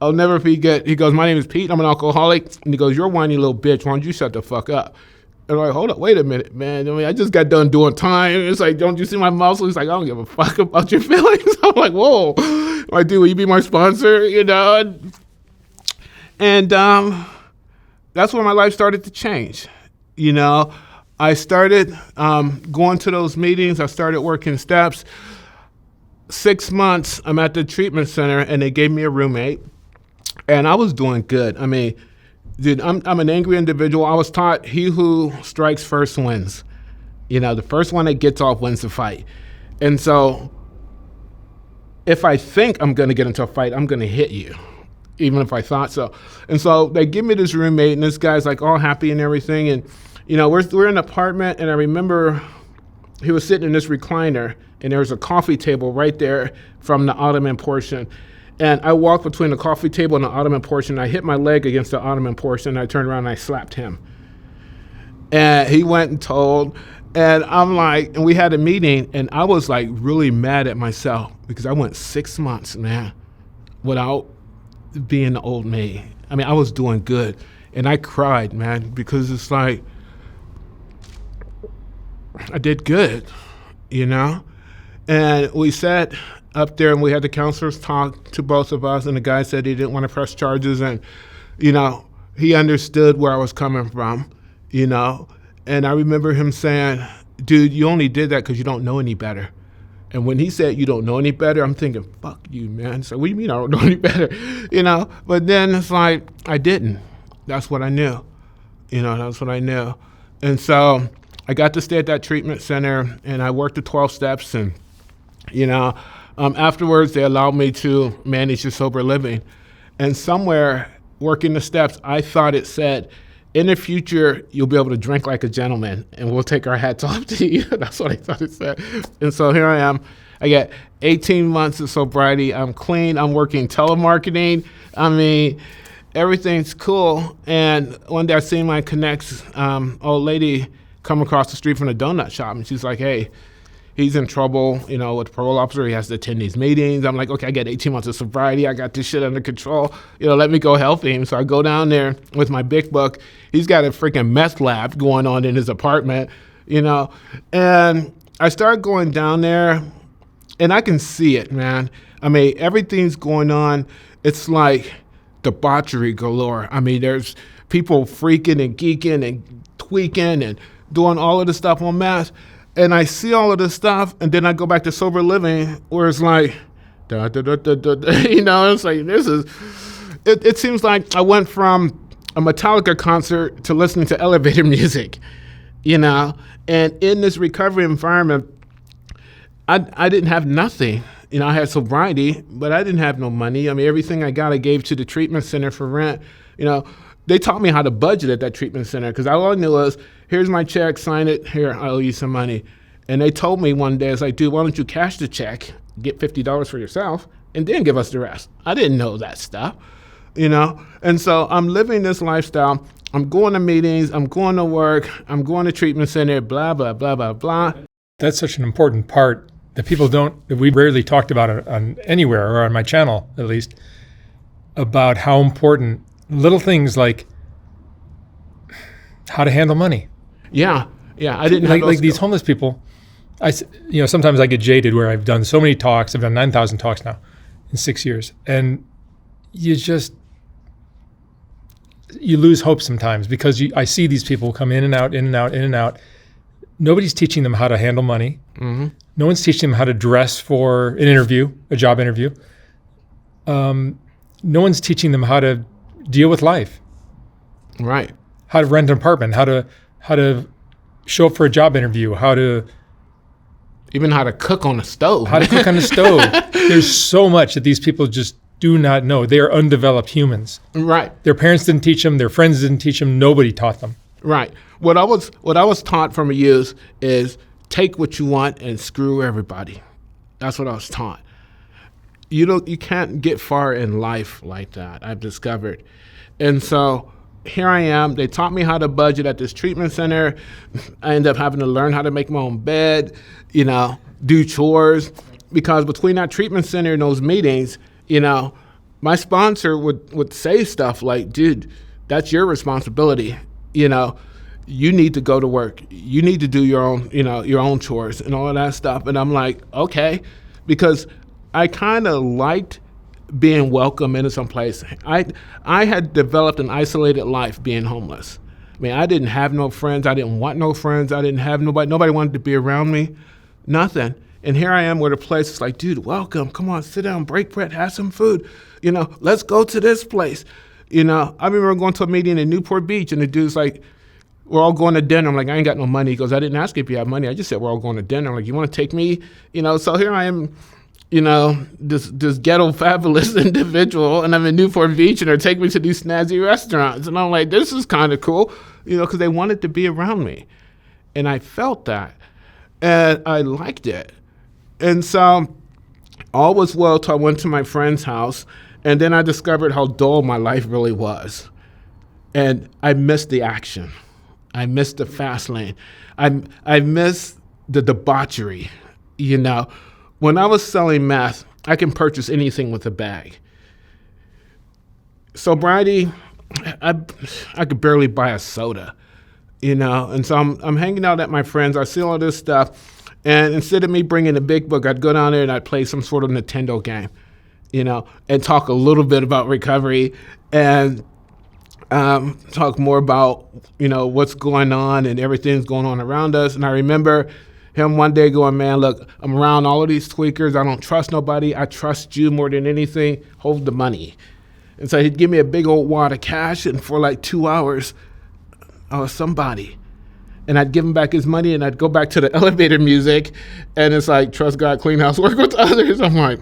I'll never forget. He goes, my name is Pete. I'm an alcoholic. And he goes, you're a whiny little bitch. Why don't you shut the fuck up? And I'm like, hold up, wait a minute, man. I mean, I just got done doing time. It's like, don't you see my muscles? He's like, I don't give a fuck about your feelings. I'm like, whoa. I'm like, dude, will you be my sponsor? You know? And that's when my life started to change. You know, I started going to those meetings. I started working steps. 6 months, I'm at the treatment center, and they gave me a roommate. And I was doing good. I mean, dude, I'm an angry individual. I was taught he who strikes first wins. You know, the first one that gets off wins the fight. And so if I think I'm going to get into a fight, I'm going to hit you, even if I thought so. And so they give me this roommate, and this guy's like all happy and everything. And, you know, we're in an apartment, and I remember he was sitting in this recliner, and there was a coffee table right there from the ottoman portion. And I walked between the coffee table and the ottoman portion. I hit my leg against the ottoman portion. And I turned around and I slapped him. And he went and told. And I'm like, and we had a meeting. And I was like really mad at myself because I went 6 months, man, without being the old me. I mean, I was doing good. And I cried, man, because it's like, I did good, you know? And we sat up there and we had the counselors talk to both of us, and the guy said he didn't want to press charges, and, you know, he understood where I was coming from, you know? And I remember him saying, dude, you only did that because you don't know any better. And when he said you don't know any better, I'm thinking, fuck you, man. So what do you mean I don't know any better? You know? But then it's like, I didn't. That's what I knew. You know, that's what I knew. And so I got to stay at that treatment center, and I worked the 12 steps, and, you know, afterwards they allowed me to manage the sober living. And somewhere working the steps, I thought it said, in the future, you'll be able to drink like a gentleman, and we'll take our hats off to you. That's what I thought it said. And so here I am. I got 18 months of sobriety. I'm clean. I'm working telemarketing. I mean, everything's cool. And one day I seen my Connects old lady come across the street from the donut shop, and she's like, hey, he's in trouble, you know, with the parole officer. He has to attend these meetings. I'm like, okay, I got 18 months of sobriety. I got this shit under control. You know, let me go help him. So I go down there with my big book. He's got a freaking meth lab going on in his apartment, you know. And I start going down there, and I can see it, man. I mean, everything's going on. It's like debauchery galore. I mean, there's people freaking and geeking and tweaking and doing all of this stuff on mass. And I see all of this stuff, and then I go back to sober living, where it's like, da, da, da, da, da, da, you know, it's like, this is, it seems like I went from a Metallica concert to listening to elevator music, you know. And in this recovery environment, I didn't have nothing. I had sobriety, but I didn't have no money. I mean, everything I got, I gave to the treatment center for rent. They taught me how to budget at that treatment center because all I knew was, here's my check, sign it, here, I owe you some money. And they told me one day, it's like, dude, why don't you cash the check, get $50 for yourself, and then give us the rest. I didn't know that stuff, And so I'm living this lifestyle. I'm going to meetings, I'm going to work, I'm going to treatment center, blah, blah, blah, blah, blah. That's such an important part that that we rarely talked about on anywhere, or on my channel at least, about how important little things like how to handle money. Yeah. I didn't have like these homeless people. Sometimes I get jaded where I've done so many talks. I've done 9,000 talks now in 6 years, and you lose hope sometimes because I see these people come in and out, in and out, in and out. Nobody's teaching them how to handle money. Mm-hmm. No one's teaching them how to dress for an interview, a job interview. No one's teaching them how to deal with life. Right. How to rent an apartment, how to show up for a job interview, even how to cook on a stove. There's so much that these people just do not know. They are undeveloped humans. Right. Their parents didn't teach them. Their friends didn't teach them. Nobody taught them. Right. What I was taught from a youth is take what you want and screw everybody. That's what I was taught. You can't get far in life like that, I've discovered. And so here I am. They taught me how to budget at this treatment center. I ended up having to learn how to make my own bed, do chores. Because between that treatment center and those meetings, my sponsor would say stuff like, dude, that's your responsibility. You need to go to work. You need to do your own chores and all of that stuff. And I'm like, okay, because I kind of liked being welcome into some place. I had developed an isolated life being homeless. I mean, I didn't have no friends. I didn't want no friends. I didn't have nobody. Nobody wanted to be around me. Nothing. And here I am with a place. It's like, dude, welcome. Come on, sit down, break bread, have some food. Let's go to this place. I remember going to a meeting in Newport Beach, and the dude's like, we're all going to dinner. I'm like, I ain't got no money. He goes, I didn't ask if you have money. I just said we're all going to dinner. I'm like, you want to take me? So here I am, this ghetto fabulous individual, and I'm in Newport Beach, and they're taking me to these snazzy restaurants. And I'm like, this is kind of cool, because they wanted to be around me. And I felt that, and I liked it. And so all was well till I went to my friend's house, and then I discovered how dull my life really was. And I missed the action. I missed the fast lane. I missed the debauchery. When I was selling meth, I can purchase anything with a bag. Sobriety, I could barely buy a soda, And so I'm hanging out at my friends. I see all this stuff. And instead of me bringing a big book, I'd go down there and I'd play some sort of Nintendo game, and talk a little bit about recovery and talk more about, what's going on and everything's going on around us. And I remember him one day going, man, look, I'm around all of these tweakers. I don't trust nobody. I trust you more than anything. Hold the money. And so he'd give me a big old wad of cash, and for like 2 hours, I was somebody. And I'd give him back his money, and I'd go back to the elevator music, and it's like, trust God, clean house, work with others. I'm like,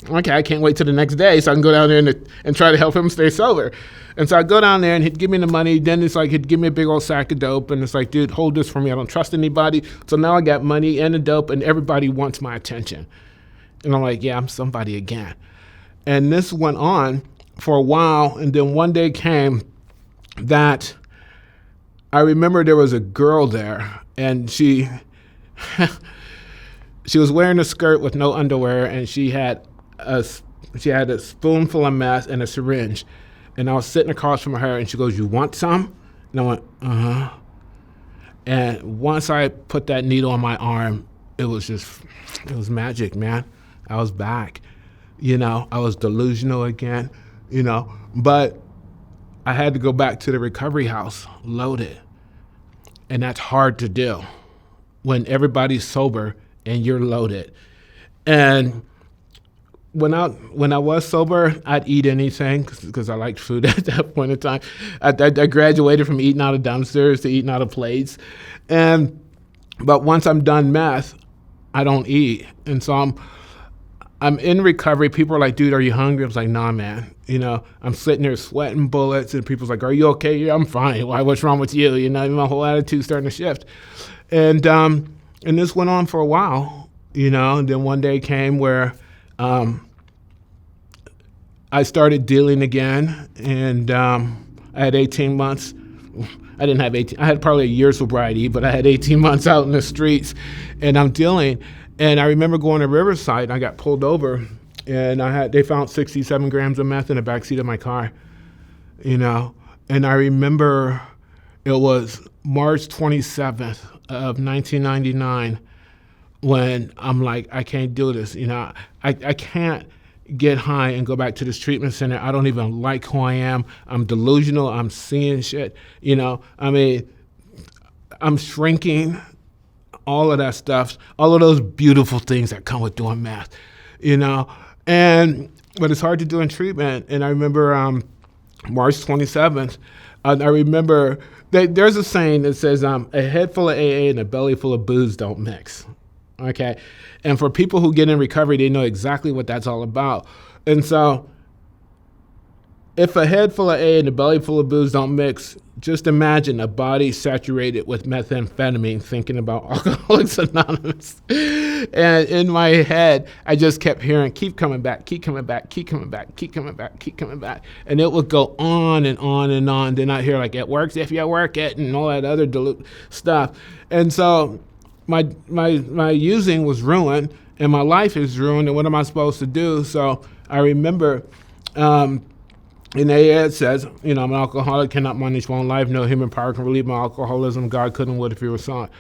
okay, I can't wait till the next day so I can go down there and try to help him stay sober. And so I go down there, and he'd give me the money. Then it's like he'd give me a big old sack of dope, and it's like, dude, hold this for me. I don't trust anybody. So now I got money and the dope, and everybody wants my attention. And I'm like, yeah, I'm somebody again. And this went on for a while, and then one day came that I remember there was a girl there, and she was wearing a skirt with no underwear, and she had a spoonful of meth and a syringe. And I was sitting across from her, and she goes, you want some? And I went, uh-huh. And once I put that needle on my arm, it was magic, man. I was back. I was delusional again, but I had to go back to the recovery house loaded. And that's hard to do when everybody's sober and you're loaded. And when I was sober, I'd eat anything because I liked food at that point in time. I graduated from eating out of dumpsters to eating out of plates. But once I'm done meth, I don't eat. And so I'm in recovery. People are like, dude, are you hungry? I was like, nah, man. I'm sitting there sweating bullets, and people's like, are you okay? Yeah, I'm fine. Why? What's wrong with you? My whole attitude's starting to shift. And this went on for a while, and then one day came where I started dealing again, and I had 18 months. I didn't have 18. I had probably a year's sobriety, but I had 18 months out in the streets, and I'm dealing. And I remember going to Riverside, and I got pulled over, and they found 67 grams of meth in the backseat of my car, And I remember it was March 27th of 1999 when I'm like, I can't do this. I can't get high and go back to this treatment center. I don't even like who I am. I'm delusional. I'm seeing shit. I'm shrinking, all of that stuff, all of those beautiful things that come with doing math, but it's hard to do in treatment. And I remember March 27th, I remember there's a saying that says, a head full of AA and a belly full of booze don't mix. Okay. And for people who get in recovery, they know exactly what that's all about. And so if a head full of AA and a belly full of booze don't mix, just imagine a body saturated with methamphetamine thinking about Alcoholics Anonymous. And in my head, I just kept hearing, keep coming back, keep coming back, keep coming back, keep coming back, keep coming back. And it would go on and on and on. Then I'd hear like, it works if you work it, and all that other stuff. And so my using was ruined, and my life is ruined, and what am I supposed to do? So I remember in AA it says, I'm an alcoholic, cannot manage my own life, no human power can relieve my alcoholism, God couldn't would if he was sought.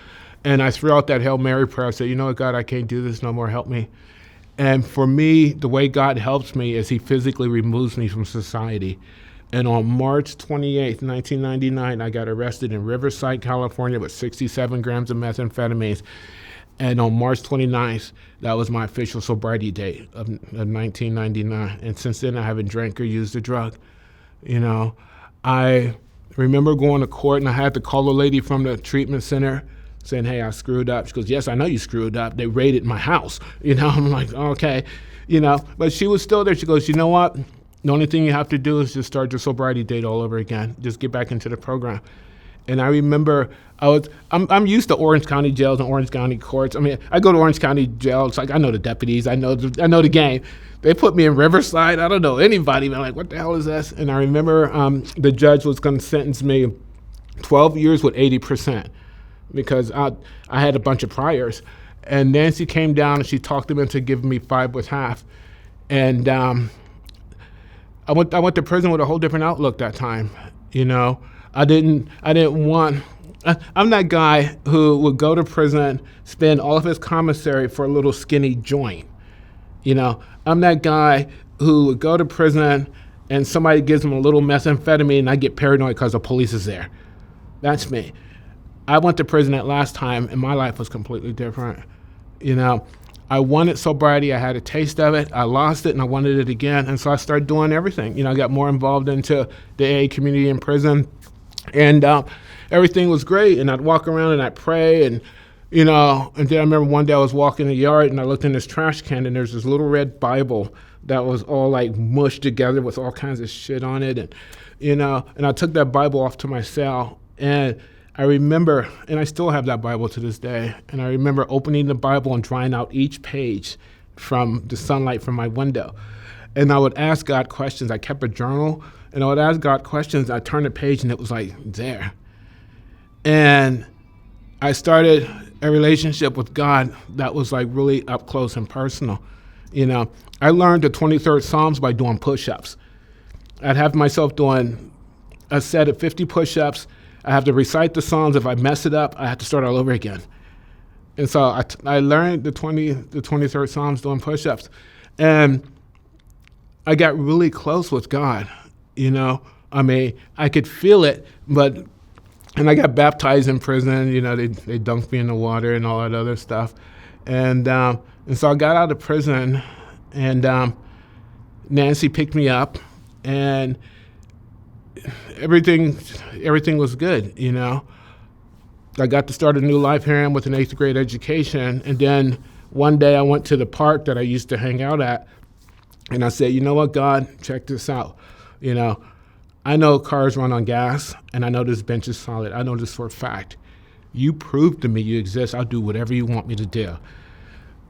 And I threw out that Hail Mary prayer, I said, God, I can't do this no more, help me. And for me, the way God helps me is he physically removes me from society. And on March 28th, 1999, I got arrested in Riverside, California with 67 grams of methamphetamines. And on March 29th, that was my official sobriety date of 1999. And since then, I haven't drank or used a drug. I remember going to court, and I had to call a lady from the treatment center saying, hey, I screwed up. She goes, yes, I know you screwed up. They raided my house. I'm like, okay. But she was still there. She goes, you know what? The only thing you have to do is just start your sobriety date all over again. Just get back into the program. And I remember I'm used to Orange County jails and Orange County courts. I go to Orange County jail. It's like I know the deputies. I know the game. They put me in Riverside. I don't know anybody. I'm like, what the hell is this? And I remember the judge was going to sentence me 12 years with 80% because I had a bunch of priors. And Nancy came down and she talked them into giving me 5 with half. And I went to prison with a whole different outlook that time. I didn't want. I'm that guy who would go to prison, spend all of his commissary for a little skinny joint. I'm that guy who would go to prison and somebody gives him a little methamphetamine and I get paranoid because the police is there. That's me. I went to prison that last time and my life was completely different. I wanted sobriety. I had a taste of it. I lost it and I wanted it again. And so I started doing everything. I got more involved into the AA community in prison. And everything was great. And I'd walk around and I'd pray. And then I remember one day I was walking in the yard and I looked in this trash can and there's this little red Bible that was all like mushed together with all kinds of shit on it. And, and I took that Bible off to my cell. And I remember, and I still have that Bible to this day, and I remember opening the Bible and drawing out each page from the sunlight from my window. And I would ask God questions. I kept a journal, and I would ask God questions. I turned the page, and it was like there. And I started a relationship with God that was like really up close and personal. I learned the 23rd Psalms by doing push-ups. I'd have myself doing a set of 50 push-ups. I have to recite the Psalms. If I mess it up, I have to start all over again. And so I learned the 23rd Psalms doing push-ups. And I got really close with God, I could feel it, and I got baptized in prison. They dunked me in the water and all that other stuff. And so I got out of prison, and Nancy picked me up, and everything was good. I got to start a new life here with an 8th grade education, and then one day I went to the park that I used to hang out at, and I said, you know what, God, check this out. You know, I know cars run on gas, and I know this bench is solid. I know this for a fact. You prove to me you exist. I'll do whatever you want me to do.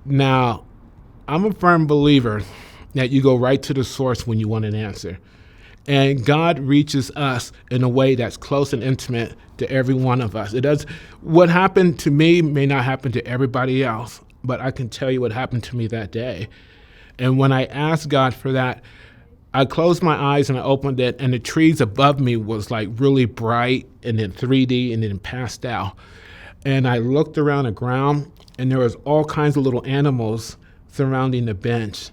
Now, I'm a firm believer that you go right to the source when you want an answer. And God reaches us in a way that's close and intimate to every one of us. It does. What happened to me may not happen to everybody else, but I can tell you what happened to me that day. And when I asked God for that, I closed my eyes and I opened it, and the trees above me was like really bright and then 3D and then pastel. And I looked around the ground, and there was all kinds of little animals surrounding the bench.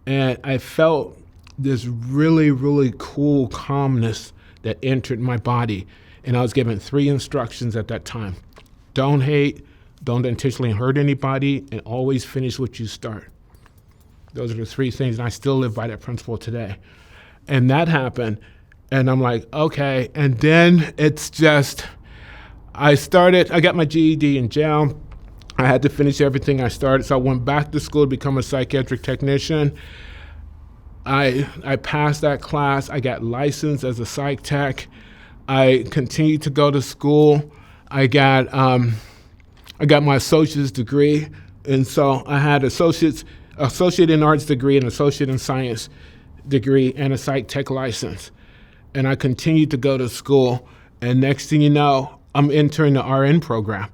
And I felt this really, really cool calmness that entered my body. And I was given 3 instructions at that time. Don't hate, don't intentionally hurt anybody, and always finish what you start. Those are the 3 things, and I still live by that principle today. And that happened, and I'm like, okay. And then it's just, I got my GED in jail. I had to finish everything I started, so I went back to school to become a psychiatric technician. I passed that class. I got licensed as a psych tech. I continued to go to school. I got my associate's degree, and so I had associate in arts degree, an associate in science degree, and a psych tech license. And I continued to go to school, and next thing you know, I'm entering the RN program.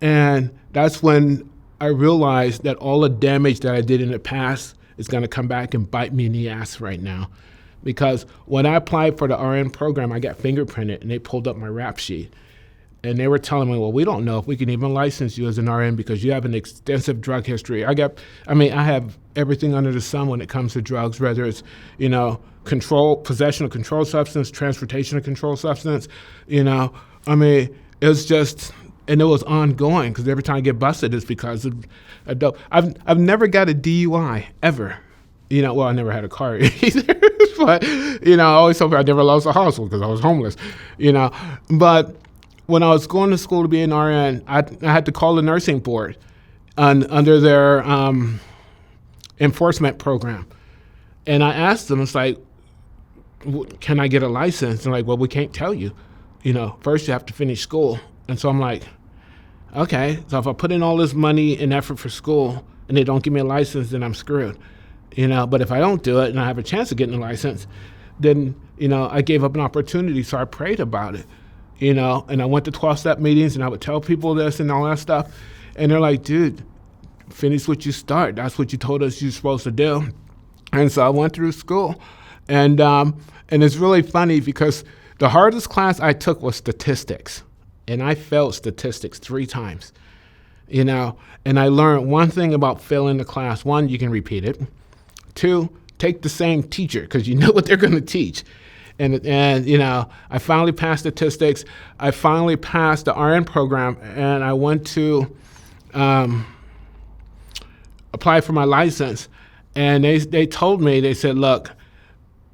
And that's when I realized that all the damage that I did in the past is going to come back and bite me in the ass right now. Because when I applied for the RN program, I got fingerprinted, and they pulled up my rap sheet. And they were telling me, well, we don't know if we can even license you as an RN because you have an extensive drug history. I have everything under the sun when it comes to drugs, whether it's, possession of controlled substance, transportation of controlled substance, it's just, and it was ongoing because every time I get busted, it's because of a dope. I've never got a DUI ever. I never had a car either, but, I always told me I never lost a household because I was homeless, but when I was going to school to be an RN, I had to call the nursing board under their enforcement program. And I asked them, it's like, can I get a license? And like, well, we can't tell you. First you have to finish school. And so I'm like, okay, so if I put in all this money and effort for school and they don't give me a license, then I'm screwed. But if I don't do it and I have a chance of getting a license, then, I gave up an opportunity. So I prayed about it. And I went to 12-step meetings, and I would tell people this and all that stuff. And they're like, dude, finish what you start. That's what you told us you're supposed to do. And so I went through school. And it's really funny because the hardest class I took was statistics. And I failed statistics 3 times, And I learned one thing about failing the class. 1, you can repeat it. 2, take the same teacher because you know what they're going to teach. And I finally passed statistics. I finally passed the RN program, and I went to apply for my license. And they told me, they said, look,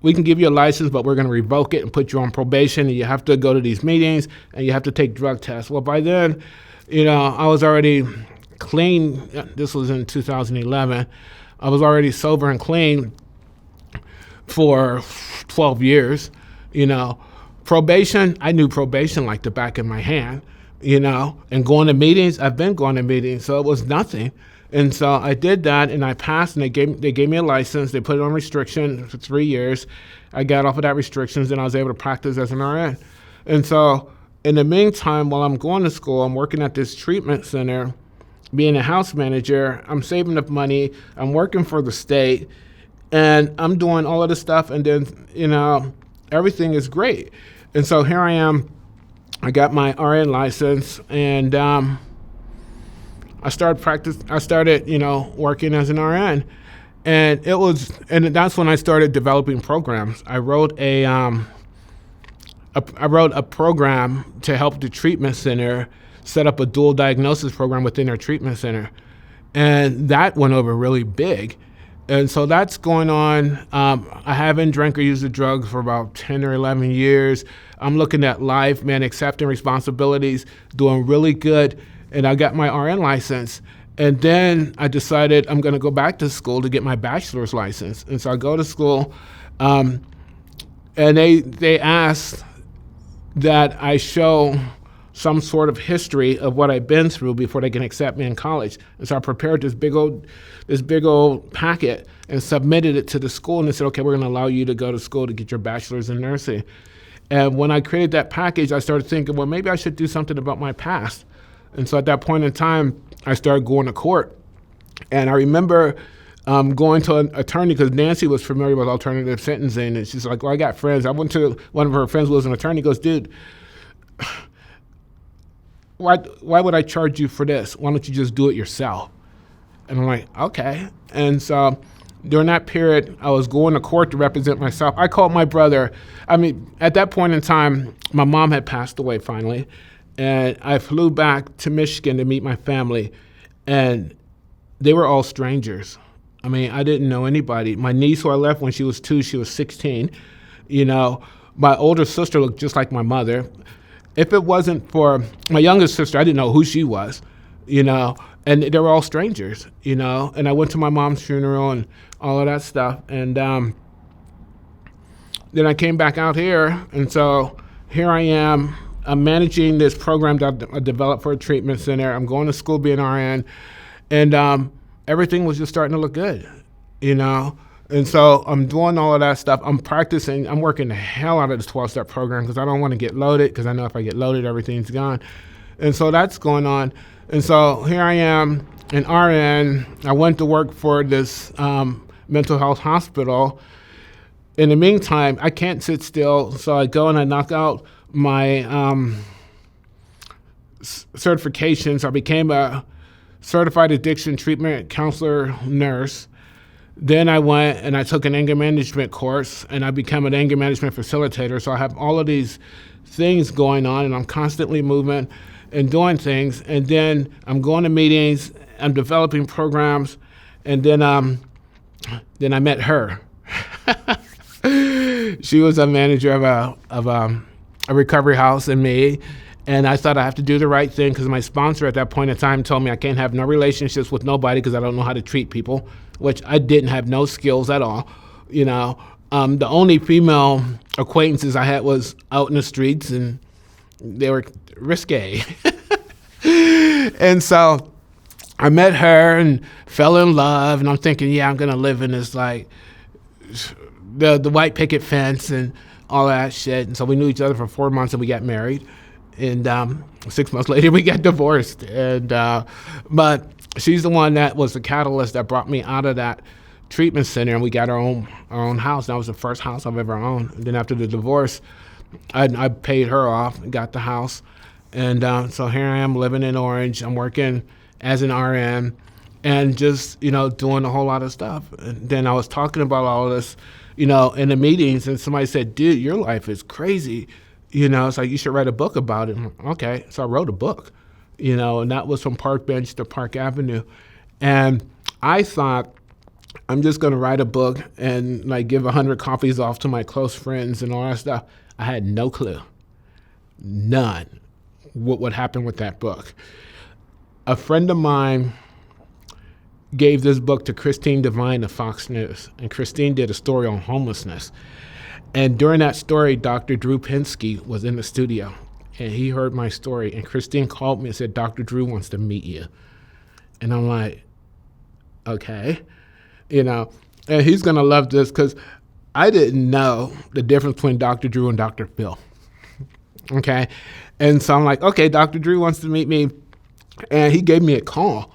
we can give you a license, but we're going to revoke it and put you on probation, and you have to go to these meetings, and you have to take drug tests. Well, by then, I was already clean. This was in 2011. I was already sober and clean for 12 years, Probation, I knew probation like the back of my hand, and going to meetings, I've been going to meetings, so it was nothing. And so I did that, and I passed, and they gave me a license. They put it on restriction for 3 years. I got off of that restrictions, and I was able to practice as an RN. And so in the meantime, while I'm going to school, I'm working at this treatment center, being a house manager. I'm saving up money. I'm working for the state. And I'm doing all of this stuff, and then, everything is great. And so here I am. I got my RN license, and I started working as an RN. And that's when I started developing programs. I wrote a program to help the treatment center set up a dual diagnosis program within their treatment center. And that went over really big. And so that's going on. I haven't drank or used a drug for about 10 or 11 years. I'm looking at life, man, accepting responsibilities, doing really good. And I got my RN license. And then I decided I'm going to go back to school to get my bachelor's license. And so I go to school, and they asked that I show some sort of history of what I've been through before they can accept me in college. And so I prepared this big old packet and submitted it to the school, and they said, okay, we're going to allow you to go to school to get your bachelor's in nursing. And when I created that package, I started thinking, well, maybe I should do something about my past. And so at that point in time, I started going to court. And I remember going to an attorney because Nancy was familiar with alternative sentencing. And she's like, well, I got friends. I went to one of her friends who was an attorney. He goes, dude, why would I charge you for this? Why don't you just do it yourself? And I'm like, okay. And so during that period, I was going to court to represent myself. I called my brother. I mean, at that point in time, my mom had passed away finally. And I flew back to Michigan to meet my family. And they were all strangers. I mean, I didn't know anybody. My niece, who I left when she was 2, she was 16. You know, my older sister looked just like my mother. If it wasn't for my youngest sister, I didn't know who she was, you know, and they were all strangers, you know. And I went to my mom's funeral and all of that stuff. And then I came back out here. And so here I am. I'm managing this program that I developed for a treatment center. I'm going to school being RN. And everything was just starting to look good, you know. And so I'm doing all of that stuff. I'm practicing. I'm working the hell out of this 12-step program because I don't want to get loaded, because I know if I get loaded, everything's gone. And so that's going on. And so here I am in RN. I went to work for this mental health hospital. In the meantime, I can't sit still, so I go and I knock out my certifications. I became a certified addiction treatment counselor nurse. Then I went and I took an anger management course, and I became an anger management facilitator. So I have all of these things going on, and I'm constantly moving and doing things. And then I'm going to meetings, I'm developing programs, and then I met her. She was a manager of a recovery house and me. And I thought I have to do the right thing because my sponsor at that point in time told me I can't have no relationships with nobody because I don't know how to treat people, which I didn't have no skills at all. You know, the only female acquaintances I had was out in the streets, and they were risque. And so I met her and fell in love, and I'm thinking, yeah, I'm gonna live in this like the white picket fence and all that shit. And so we knew each other for 4 months, and we got married. And 6 months later, we got divorced. And but she's the one that was the catalyst that brought me out of that treatment center, and we got our own house. That was the first house I've ever owned. And then after the divorce, I paid her off and got the house. And so here I am living in Orange. I'm working as an RN and just, you know, doing a whole lot of stuff. And then I was talking about all of this, you know, in the meetings, and somebody said, dude, your life is crazy. You know, it's like, you should write a book about it. I'm like, okay, so I wrote a book, you know, and that was from Park Bench to Park Avenue. And I thought, I'm just going to write a book and like give 100 copies off to my close friends and all that stuff. I had no clue, none, what would happen with that book. A friend of mine gave this book to Christine Devine of Fox News, and Christine did a story on homelessness. And during that story, Dr. Drew Pinsky was in the studio, and he heard my story, and Christine called me and said, Dr. Drew wants to meet you. And I'm like, okay, you know, and he's going to love this because I didn't know the difference between Dr. Drew and Dr. Phil. Okay. And so I'm like, okay, Dr. Drew wants to meet me. And he gave me a call.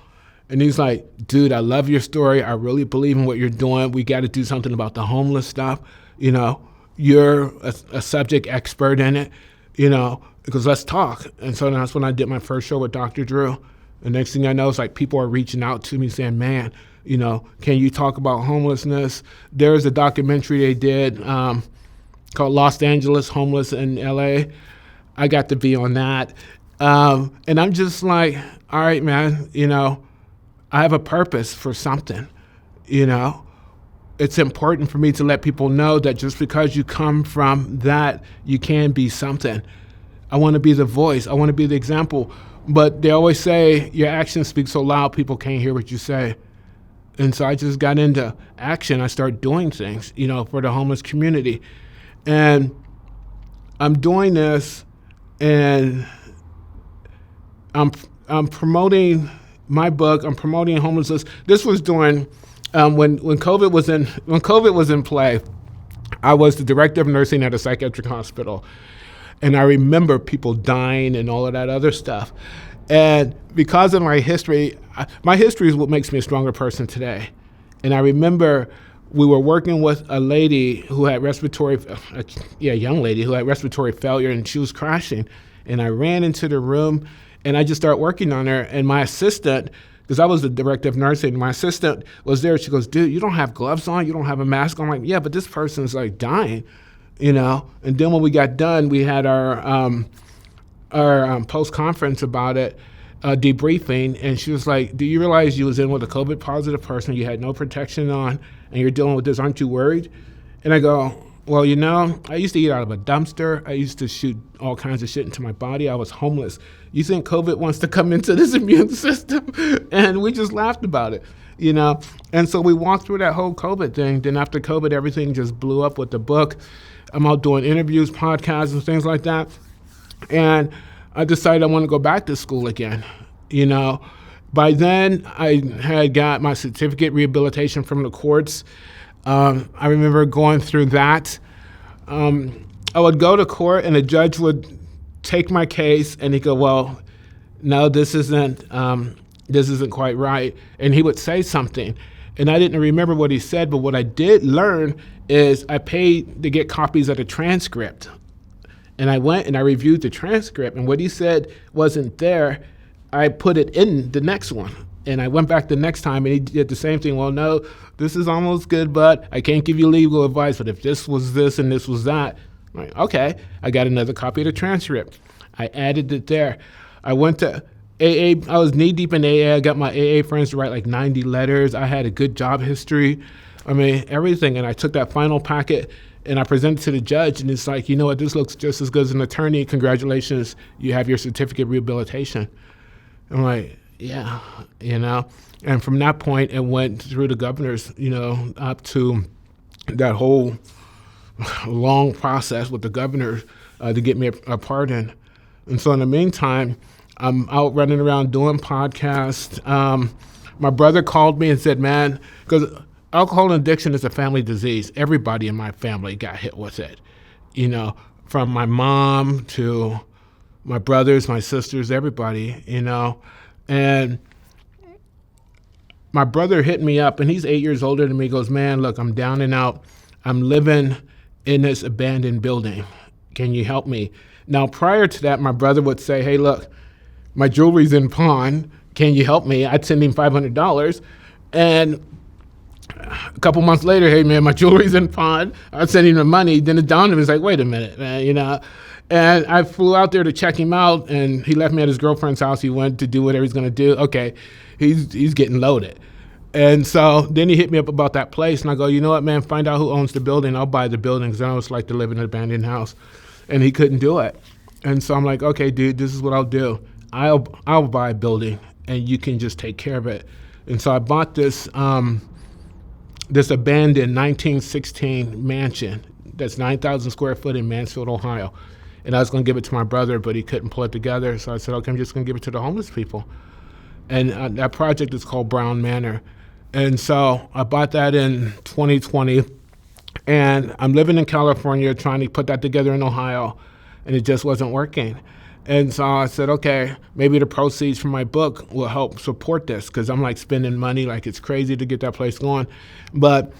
And he's like, dude, I love your story. I really believe in what you're doing. We got to do something about the homeless stuff. You know, you're a subject expert in it, you know, because let's talk. And so that's when I did my first show with Dr. Drew. The next thing I know is like people are reaching out to me saying, man, you know, can you talk about homelessness? There's a documentary they did called Los Angeles Homeless in LA. I got to be on that. And I'm just like, all right, man, you know, I have a purpose for something, you know. It's important for me to let people know that just because you come from that, you can be something. I want to be the voice. I want to be the example But they always say your actions speak so loud people can't hear what you say. And so I just got into action. I started doing things, for the homeless community. And I'm doing this, and I'm promoting my book. I'm promoting homelessness. This was during when COVID was in play. I was the director of nursing at a psychiatric hospital, and I remember people dying and all of that other stuff. And because of my history is what makes me a stronger person today. And I remember we were working with a lady who had young lady who had respiratory failure, and she was crashing. And I ran into the room, and I just started working on her. And my assistant, because I was the director of nursing, my assistant was there. She goes, "Dude, you don't have gloves on, you don't have a mask on." I'm like, "Yeah, but this person's like dying, And then when we got done, we had our post conference about it, debriefing, and she was like, "Do you realize you was in with a COVID positive person? You had no protection on, and you're dealing with this. Aren't you worried?" And I go, "Well, I used to eat out of a dumpster. I used to shoot all kinds of shit into my body. I was homeless. You think COVID wants to come into this immune system?" And we just laughed about it, And so we walked through that whole COVID thing. Then after COVID, everything just blew up with the book. I'm out doing interviews, podcasts, and things like that. And I decided I want to go back to school again, By then, I had got my certificate rehabilitation from the courts. I remember going through that. I would go to court, and the judge would take my case, and he'd go, "Well, no, this isn't quite right." And he would say something, and I didn't remember what he said, but what I did learn is I paid to get copies of the transcript. And I went and I reviewed the transcript, and what he said wasn't there. I put it in the next one. And I went back the next time, and he did the same thing. "Well, no, this is almost good, but I can't give you legal advice. But if this was this and this was that," I'm like, "Okay." I got another copy of the transcript. I added it there. I went to AA. I was knee deep in AA. I got my AA friends to write like 90 letters. I had a good job history. Everything. And I took that final packet and I presented it to the judge, and it's like, "You know what? This looks just as good as an attorney. Congratulations. You have your certificate of rehabilitation." I'm like, "Yeah, And from that point, it went through the governors, up to that whole long process with the governor to get me a pardon. And so in the meantime, I'm out running around doing podcasts. My brother called me and said, "Man," because alcohol addiction is a family disease. Everybody in my family got hit with it, from my mom to my brothers, my sisters, everybody, And my brother hit me up, and he's 8 years older than me. He goes, "Man, look, I'm down and out. I'm living in this abandoned building. Can you help me?" Now, prior to that, my brother would say, "Hey, look, my jewelry's in pawn. Can you help me?" I'd send him $500. And a couple months later, "Hey, man, my jewelry's in pawn." I'd send him the money. Then it dawned on him, it's like, "Wait a minute, man, And I flew out there to check him out, and he left me at his girlfriend's house. He went to do whatever he's going to do. Okay, he's getting loaded. And so then he hit me up about that place, and I go, "You know what, man, find out who owns the building. I'll buy the building, because I know what it's like to live in an abandoned house." And he couldn't do it. And so I'm like, "Okay, dude, this is what I'll do. I'll buy a building, and you can just take care of it." And so I bought this abandoned 1916 mansion that's 9,000 square foot in Mansfield, Ohio. And I was going to give it to my brother, but he couldn't pull it together. So I said, "Okay, I'm just going to give it to the homeless people." And that project is called Brown Manor. And so I bought that in 2020. And I'm living in California trying to put that together in Ohio. And it just wasn't working. And so I said, okay, maybe the proceeds from my book will help support this, because I'm like spending money like it's crazy to get that place going. But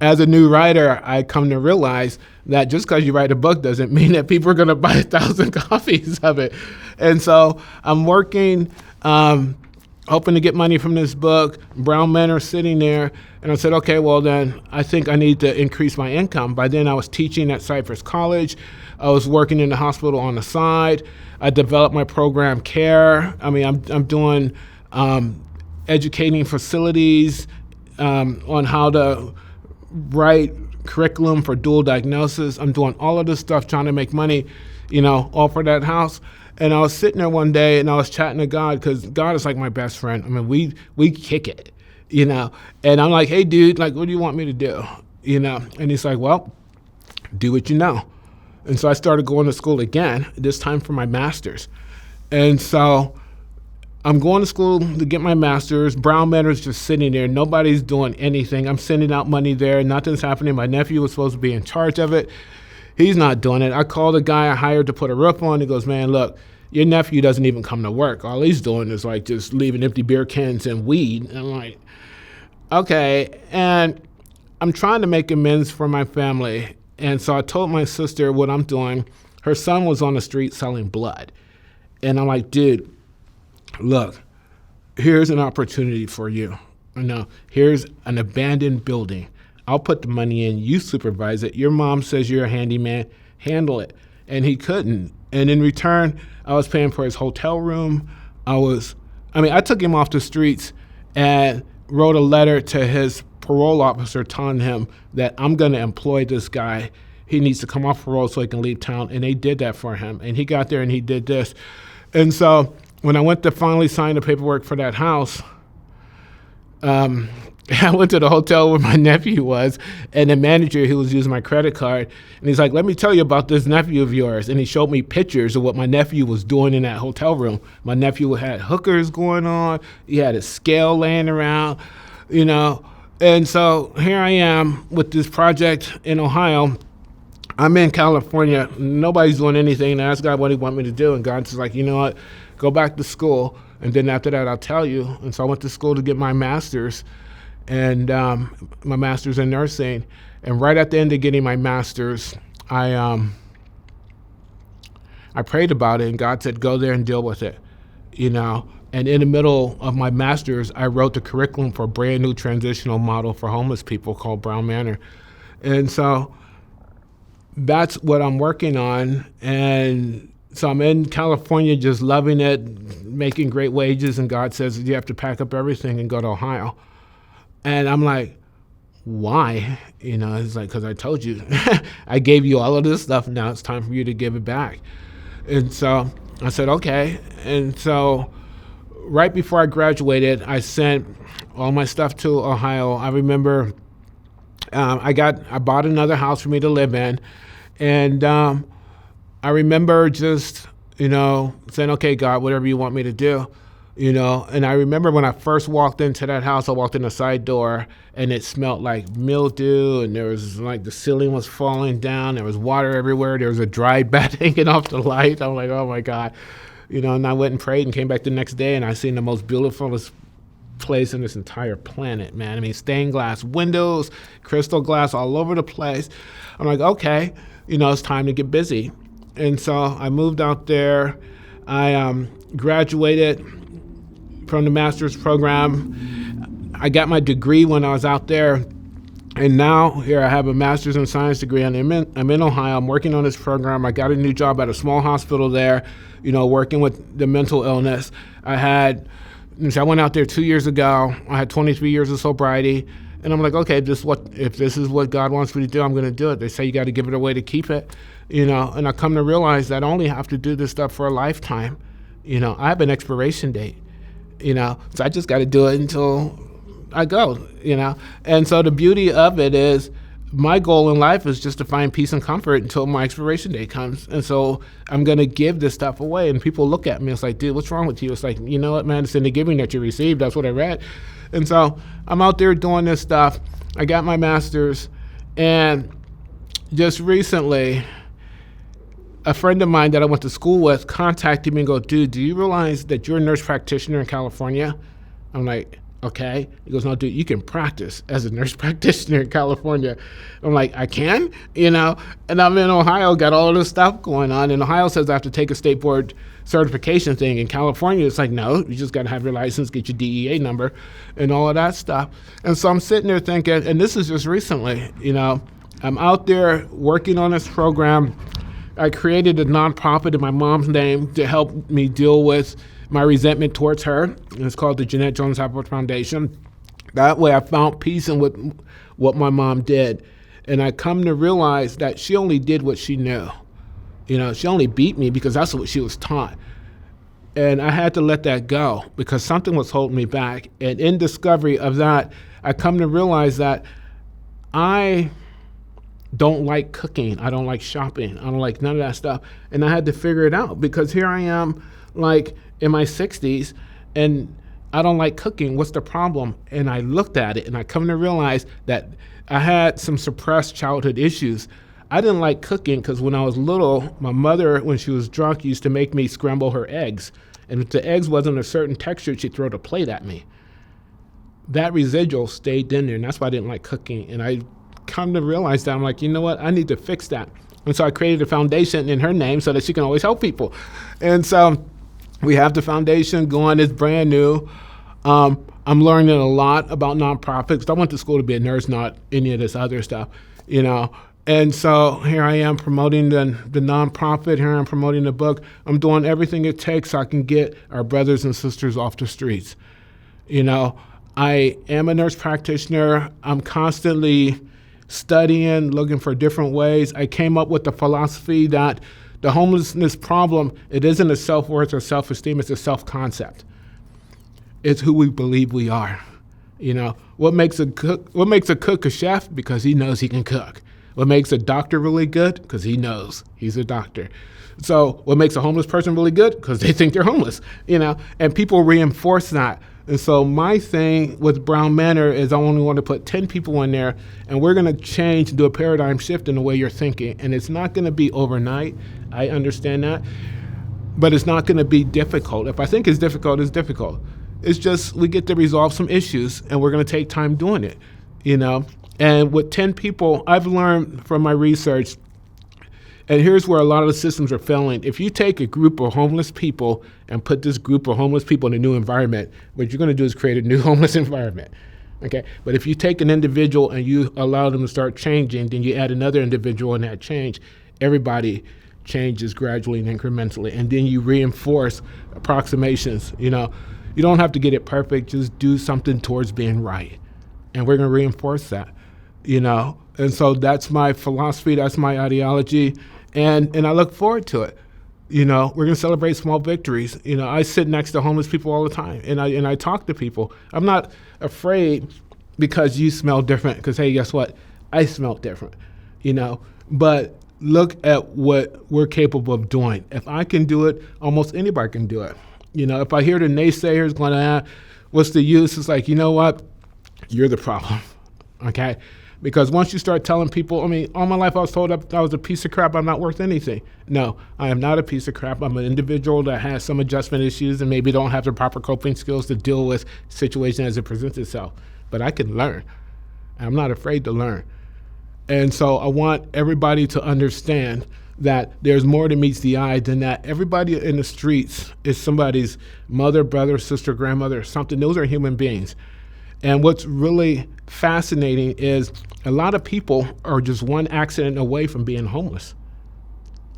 as a new writer, I come to realize that just because you write a book doesn't mean that people are going to buy 1,000 copies of it. And so I'm working, hoping to get money from this book. Brown Manor sitting there. And I said, okay, well then I think I need to increase my income. By then I was teaching at Cypress College. I was working in the hospital on the side. I developed my program CARE. I mean, I'm doing educating facilities on how to write curriculum for dual diagnosis. I'm doing all of this stuff trying to make money, all for that house. And I was sitting there one day and I was chatting to God, because God is like my best friend. I mean, we kick it, you know. And I'm like, hey, dude, like, what do you want me to do? You know? And he's like, well, do what you know. And so I started going to school again, this time for my master's. And so I'm going to school to get my master's. Brown Manor's just sitting there. Nobody's doing anything. I'm sending out money there. Nothing's happening. My nephew was supposed to be in charge of it. He's not doing it. I called a guy I hired to put a roof on. He goes, man, look, your nephew doesn't even come to work. All he's doing is like just leaving empty beer cans and weed. And I'm like, okay. And I'm trying to make amends for my family. And so I told my sister what I'm doing. Her son was on the street selling blood. And I'm like, dude, look, here's an opportunity for you. Here's an abandoned building. I'll put the money in, you supervise it. Your mom says you're a handyman, handle it. And he couldn't. And in return, I was paying for his hotel room. I took him off the streets and wrote a letter to his parole officer telling him that I'm going to employ this guy. He needs to come off parole so he can leave town. And they did that for him. And he got there and he did this. And so when I went to finally sign the paperwork for that house, I went to the hotel where my nephew was, and the manager, who was using my credit card, and he's like, let me tell you about this nephew of yours. And he showed me pictures of what my nephew was doing in that hotel room. My nephew had hookers going on. He had a scale laying around, you know. And so here I am with this project in Ohio. I'm in California. Nobody's doing anything. And I asked God what he wanted me to do. And God's just like, you know what, go back to school. And then after that, I'll tell you. And so I went to school to get my master's. And my master's in nursing. And right at the end of getting my master's, I prayed about it, and God said, go there and deal with it, you know. And in the middle of my master's, I wrote the curriculum for a brand new transitional model for homeless people called Brown Manor. And so that's what I'm working on. And so I'm in California just loving it, making great wages, and God says, you have to pack up everything and go to Ohio. And I'm like, why? You know, it's like, because I told you. I gave you all of this stuff. Now it's time for you to give it back. And so I said, okay. And so right before I graduated, I sent all my stuff to Ohio. I remember I bought another house for me to live in. And I remember just, you know, saying, okay, God, whatever you want me to do. You know, and I remember when I first walked into that house, I walked in the side door and it smelled like mildew, and there was like the ceiling was falling down. There was water everywhere. There was a dry bat hanging off the light. I'm like, oh my God. You know, and I went and prayed and came back the next day, and I seen the most beautiful place in this entire planet, man. I mean, stained glass windows, crystal glass all over the place. I'm like, okay, you know, it's time to get busy. And so I moved out there. I graduated from the master's program. I got my degree when I was out there, and now here I have a master's in science degree, and I'm in Ohio. I'm working on this program. I got a new job at a small hospital there, you know, working with the mental illness. I went out there 2 years ago. I had 23 years of sobriety, and I'm like, okay, if this is what God wants me to do, I'm going to do it. They say you got to give it away to keep it, you know, and I come to realize that I only have to do this stuff for a lifetime. You know, I have an expiration date. You know, so I just got to do it until I go, you know. And so the beauty of it is my goal in life is just to find peace and comfort until my expiration date comes. And so I'm going to give this stuff away. And people look at me, it's like, dude, what's wrong with you? It's like, you know what, man, it's in the giving that you receive. That's what I read. And so I'm out there doing this stuff. I got my master's. And just recently, a friend of mine that I went to school with contacted me and go, dude, do you realize that you're a nurse practitioner in California? I'm like, okay. He goes, no, dude, you can practice as a nurse practitioner in California. I'm like, I can? You know? And I'm in Ohio, got all of this stuff going on. And Ohio says I have to take a state board certification thing. In California, it's like, no, you just got to have your license, get your DEA number, and all of that stuff. And so I'm sitting there thinking, and this is just recently, you know, I'm out there working on this program. I created a nonprofit in my mom's name to help me deal with my resentment towards her. And it's called the Jeanette Jones Hopper Foundation. That way I found peace in what my mom did. And I come to realize that she only did what she knew. She only beat me because that's what she was taught. And I had to let that go because something was holding me back. And in discovery of that, I come to realize that I don't like cooking. I don't like shopping. I don't like none of that stuff. And I had to figure it out because here I am, like in my 60s, and I don't like cooking. What's the problem? And I looked at it and I come to realize that I had some suppressed childhood issues. I didn't like cooking because when I was little, my mother, when she was drunk, used to make me scramble her eggs. And if the eggs wasn't a certain texture, she'd throw the plate at me. That residual stayed in there, and that's why I didn't like cooking. And I come to realize that I'm like, you know what? I need to fix that. And so I created a foundation in her name so that she can always help people. And so we have the foundation going. It's brand new. I'm learning a lot about nonprofits. I went to school to be a nurse, not any of this other stuff, And so here I am promoting the nonprofit. Here I am promoting the book. I'm doing everything it takes so I can get our brothers and sisters off the streets. I am a nurse practitioner. I'm constantly studying, looking for different ways. I came up with the philosophy that the homelessness problem, it isn't a self-worth or self-esteem, it's a self-concept. It's who we believe we are. What makes a cook a chef? Because he knows he can cook. What makes a doctor really good? Because he knows he's a doctor. So what makes a homeless person really good? Because they think they're homeless, and people reinforce that. And so my thing with Brown Manor is I only want to put 10 people in there, and we're going to change and do a paradigm shift in the way you're thinking. And it's not going to be overnight. I understand that. But it's not going to be difficult. If I think it's difficult, it's difficult. It's just we get to resolve some issues, and we're going to take time doing it, And with 10 people, I've learned from my research, and here's where a lot of the systems are failing. If you take a group of homeless people and put this group of homeless people in a new environment, what you're going to do is create a new homeless environment. Okay? But if you take an individual and you allow them to start changing, then you add another individual in that change, everybody changes gradually and incrementally. And then you reinforce approximations. You don't have to get it perfect. Just do something towards being right. And we're going to reinforce that. And so that's my philosophy, that's my ideology, and I look forward to it. We're going to celebrate small victories. I sit next to homeless people all the time, and I talk to people. I'm not afraid because you smell different, because, hey, guess what? I smell different, But look at what we're capable of doing. If I can do it, almost anybody can do it. If I hear the naysayers going, what's the use? It's like, you know what? You're the problem, okay? Because once you start telling people, all my life I was told I was a piece of crap, I'm not worth anything. No, I am not a piece of crap. I'm an individual that has some adjustment issues and maybe don't have the proper coping skills to deal with situation as it presents itself. But I can learn. I'm not afraid to learn. And so I want everybody to understand that there's more than meets the eye than that. Everybody in the streets is somebody's mother, brother, sister, grandmother, something. Those are human beings. And what's really fascinating is a lot of people are just one accident away from being homeless.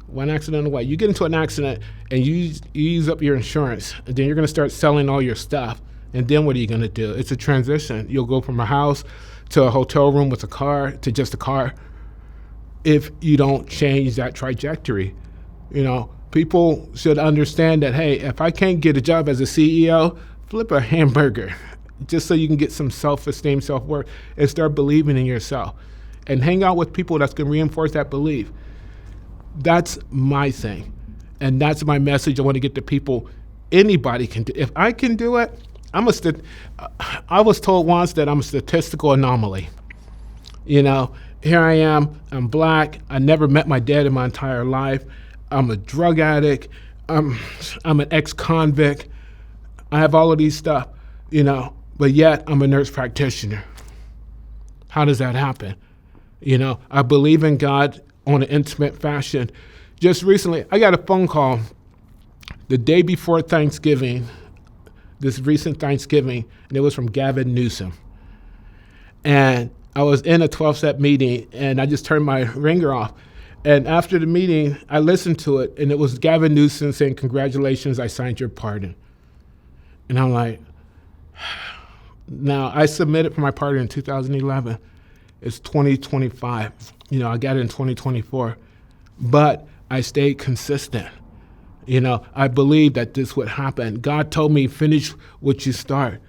One accident away. You get into an accident and you use up your insurance, and then you're going to start selling all your stuff. And then what are you going to do? It's a transition. You'll go from a house to a hotel room with a car to just a car if you don't change that trajectory. People should understand that, hey, if I can't get a job as a CEO, flip a hamburger. Just so you can get some self-esteem, self-worth, and start believing in yourself. And hang out with people that's going to reinforce that belief. That's my thing. And that's my message I want to get to people. Anybody can do it. If I can do it, I was told once that I'm a statistical anomaly. Here I am, I'm black, I never met my dad in my entire life. I'm a drug addict, I'm an ex-convict. I have all of these stuff, but yet I'm a nurse practitioner. How does that happen? I believe in God on an intimate fashion. Just recently, I got a phone call the day before Thanksgiving, this recent Thanksgiving, and it was from Gavin Newsom. And I was in a 12-step meeting, and I just turned my ringer off. And after the meeting, I listened to it, and it was Gavin Newsom saying, "Congratulations, I signed your pardon." And I'm like, now, I submitted for my pardon in 2011. It's 2025. I got it in 2024. But I stayed consistent. I believed that this would happen. God told me, finish what you start.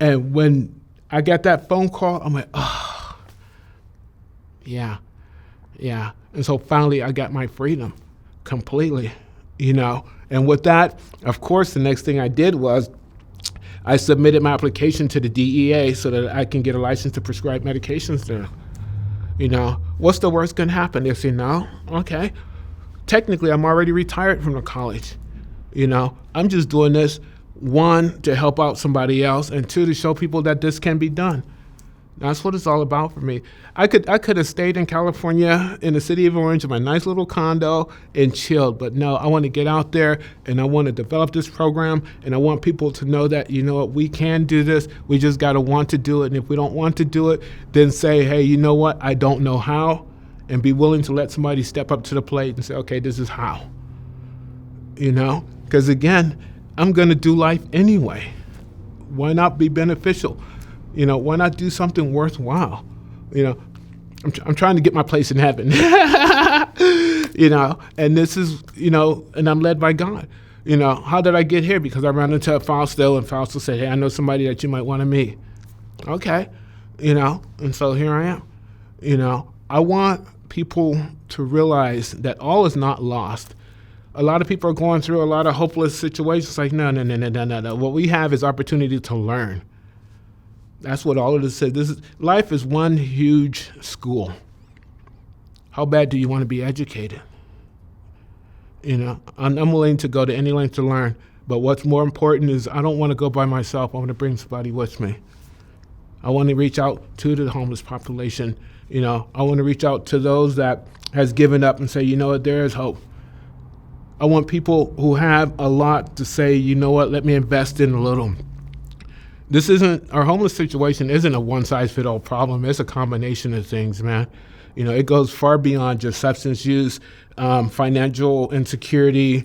And when I got that phone call, I'm like, oh, yeah. And so finally I got my freedom completely, And with that, of course, the next thing I did was I submitted my application to the DEA so that I can get a license to prescribe medications there. What's the worst going to happen? They say, no, okay. Technically, I'm already retired from the college. I'm just doing this, one, to help out somebody else, and two, to show people that this can be done. That's what it's all about for me. I could have stayed in California in the city of Orange in my nice little condo and chilled, but no, I want to get out there and I want to develop this program, and I want people to know that, we can do this. We just got to want to do it. And if we don't want to do it, then say, hey, you know what? I don't know how, and be willing to let somebody step up to the plate and say, okay, this is how. Because again, I'm going to do life anyway. Why not be beneficial? Why not do something worthwhile? I'm trying to get my place in heaven, and this is, and I'm led by God. How did I get here? Because I ran into Fausto, and Fausto said, hey, I know somebody that you might want to meet. Okay, and so here I am. I want people to realize that all is not lost. A lot of people are going through a lot of hopeless situations. Like, no. What we have is opportunity to learn. That's what all of this says. Life is one huge school. How bad do you want to be educated? I'm willing to go to any length to learn, but what's more important is I don't want to go by myself. I want to bring somebody with me. I want to reach out to the homeless population. I want to reach out to those that has given up and say, there is hope. I want people who have a lot to say, let me invest in a little. Our homeless situation isn't a one-size-fits-all problem. It's a combination of things, man. It goes far beyond just substance use, financial insecurity,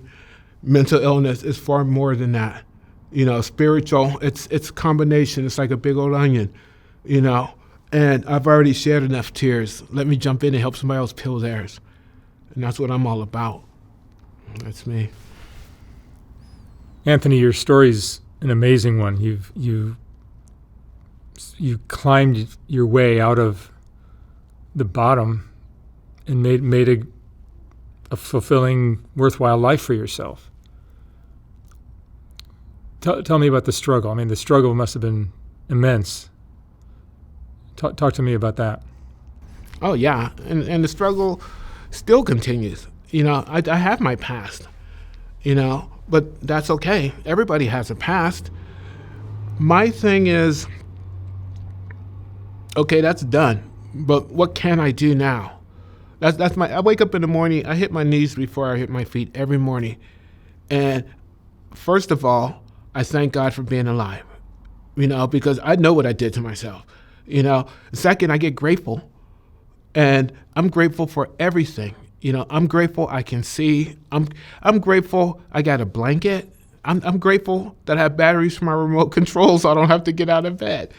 mental illness. It's far more than that. Spiritual, it's a combination. It's like a big old onion, and I've already shed enough tears. Let me jump in and help somebody else peel theirs. And that's what I'm all about. That's me. Anthony, your story's an amazing one. You climbed your way out of the bottom and made a fulfilling, worthwhile life for yourself. Tell me about the struggle. I mean, the struggle must have been immense. Talk to me about that. Oh, yeah. And the struggle still continues. I have my past, but that's okay. Everybody has a past. My thing is, okay, that's done, but what can I do now? I wake up in the morning, I hit my knees before I hit my feet every morning. And first of all, I thank God for being alive, because I know what I did to myself. Second, I get grateful, and I'm grateful for everything. I'm grateful I can see. I'm grateful I got a blanket. I'm grateful that I have batteries for my remote control so I don't have to get out of bed,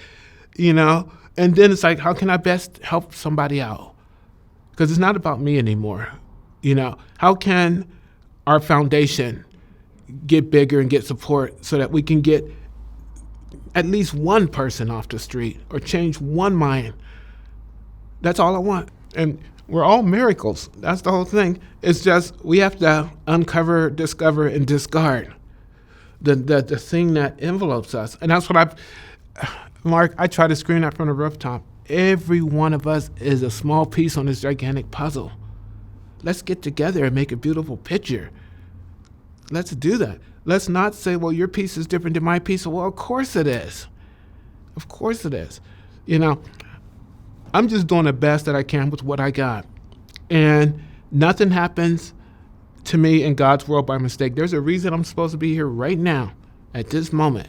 And then it's like, how can I best help somebody out? Because it's not about me anymore. How can our foundation get bigger and get support so that we can get at least one person off the street or change one mind? That's all I want. And we're all miracles. That's the whole thing. It's just we have to uncover, discover, and discard the thing that envelopes us. And that's what Mark, I try to scream that from the rooftop. Every one of us is a small piece on this gigantic puzzle. Let's get together and make a beautiful picture. Let's do that. Let's not say, well, your piece is different than my piece. Well, of course it is. Of course it is. I'm just doing the best that I can with what I got. And nothing happens to me in God's world by mistake. There's a reason I'm supposed to be here right now at this moment.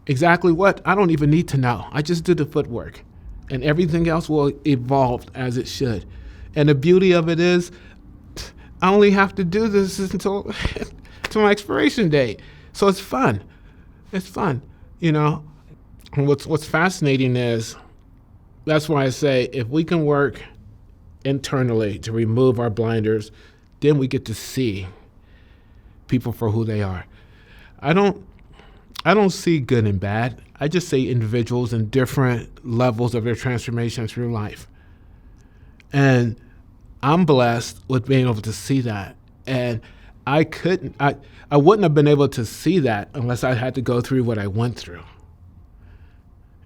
Exactly what? I don't even need to know. I just do the footwork. And everything else will evolve as it should. And the beauty of it is, I only have to do this until my expiration date. So it's fun. It's fun, And what's fascinating is, that's why I say, if we can work internally to remove our blinders, then we get to see people for who they are. I don't see good and bad. I just see individuals in different levels of their transformation through life. And I'm blessed with being able to see that. And I wouldn't have been able to see that unless I had to go through what I went through.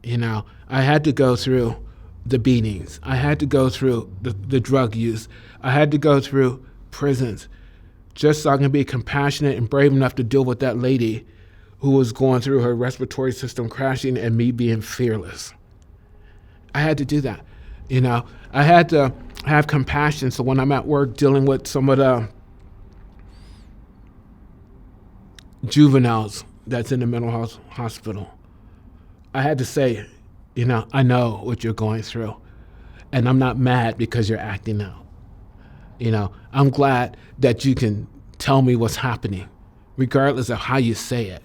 I had to go through the beatings. I had to go through the drug use. I had to go through prisons just so I can be compassionate and brave enough to deal with that lady who was going through her respiratory system crashing and me being fearless. I had to do that. I had to have compassion. So when I'm at work dealing with some of the juveniles that's in the mental health hospital, I had to say, I know what you're going through, and I'm not mad because you're acting out. I'm glad that you can tell me what's happening, regardless of how you say it.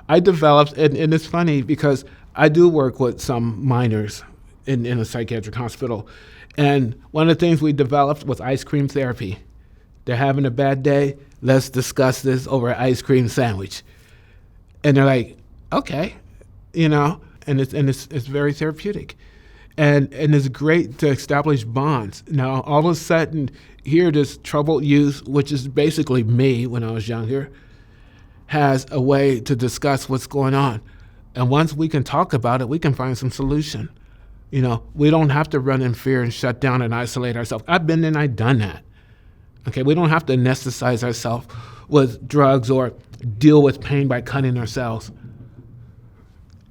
I developed, and it's funny because I do work with some minors in a psychiatric hospital, and one of the things we developed was ice cream therapy. They're having a bad day. Let's discuss this over an ice cream sandwich. And they're like, okay, and it's very therapeutic. And it's great to establish bonds. Now, all of a sudden, here this troubled youth, which is basically me when I was younger, has a way to discuss what's going on. And once we can talk about it, we can find some solution. We don't have to run in fear and shut down and isolate ourselves. I've been there and I've done that. Okay, we don't have to anesthetize ourselves with drugs or deal with pain by cutting ourselves.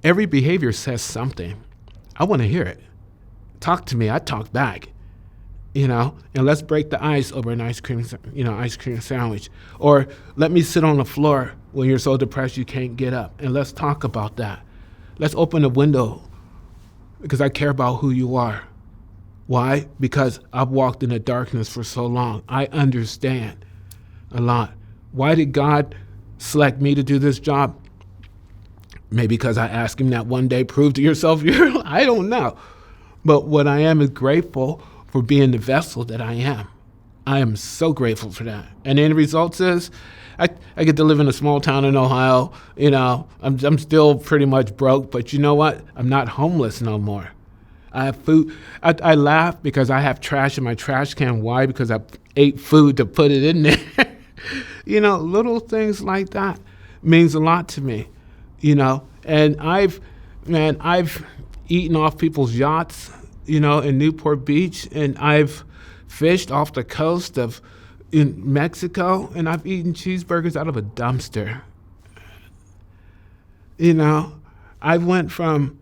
Every behavior says something. I want to hear it. Talk to me. I talk back. And let's break the ice over an ice cream sandwich. Or let me sit on the floor when you're so depressed you can't get up, and let's talk about that. Let's open a window because I care about who you are. Why? Because I've walked in the darkness for so long. I understand a lot. Why did God select me to do this job? Maybe because I asked him that one day, prove to yourself I don't know. But what I am is grateful for being the vessel that I am. I am so grateful for that. And the end result is I get to live in a small town in Ohio. I'm still pretty much broke, but you know what? I'm not homeless no more. I have food. I laugh because I have trash in my trash can. Why? Because I ate food to put it in there. Little things like that means a lot to me. And I've eaten off people's yachts, in Newport Beach, and I've fished off the coast of in Mexico, and I've eaten cheeseburgers out of a dumpster. I went from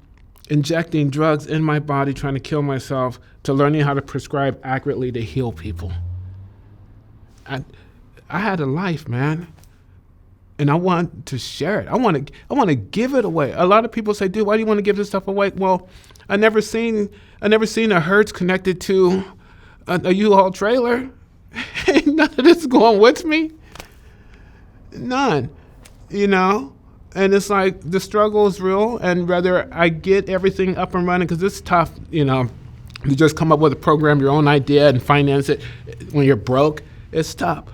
injecting drugs in my body, trying to kill myself, to learning how to prescribe accurately to heal people. I had a life, man. And I want to share it. I want to give it away. A lot of people say, dude, why do you want to give this stuff away? Well, I never seen a Hertz connected to a U-Haul trailer. Ain't none of this going with me. None. And it's like the struggle is real, and whether I get everything up and running, because it's tough, to just come up with a program, your own idea, and finance it when you're broke. It's tough.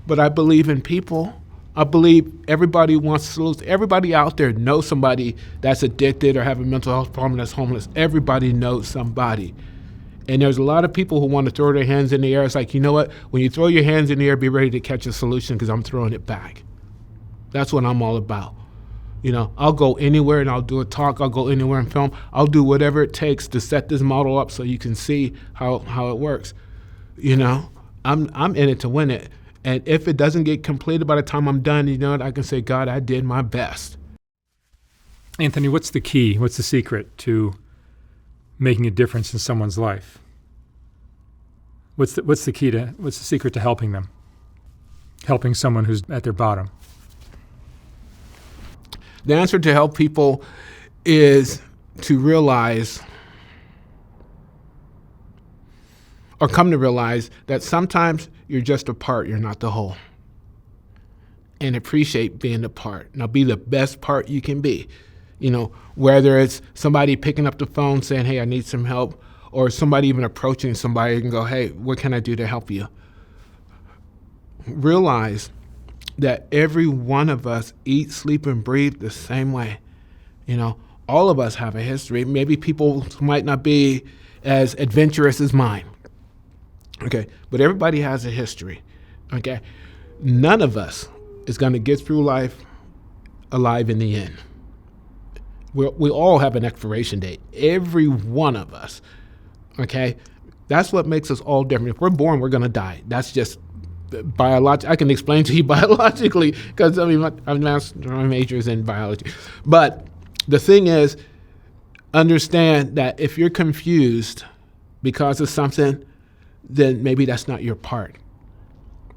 But I believe in people. I believe everybody wants solutions. Everybody out there knows somebody that's addicted or have a mental health problem that's homeless. Everybody knows somebody. And there's a lot of people who want to throw their hands in the air. It's like, you know what? When you throw your hands in the air, be ready to catch a solution because I'm throwing it back. That's what I'm all about. I'll go anywhere and I'll do a talk. I'll go anywhere and film. I'll do whatever it takes to set this model up so you can see how it works. I'm in it to win it. And if it doesn't get completed by the time I'm done, I can say, God, I did my best. Anthony, what's the key? What's the secret to making a difference in someone's life? What's the secret to helping them? Helping someone who's at their bottom? The answer to help people is to realize or come to realize that sometimes you're just a part, you're not the whole. And appreciate being the part. Now be the best part you can be. Whether it's somebody picking up the phone saying, hey, I need some help, or somebody even approaching somebody and go, hey, what can I do to help you? Realize that every one of us eat, sleep, and breathe the same way. All of us have a history. Maybe people might not be as adventurous as mine. Okay, but everybody has a history. Okay, none of us is going to get through life alive in the end. We all have an expiration date. Every one of us. Okay, that's what makes us all different. If we're born, we're going to die. That's just biological. I can explain to you biologically because my major is in biology. But the thing is, understand that if you're confused because of something, then maybe that's not your part.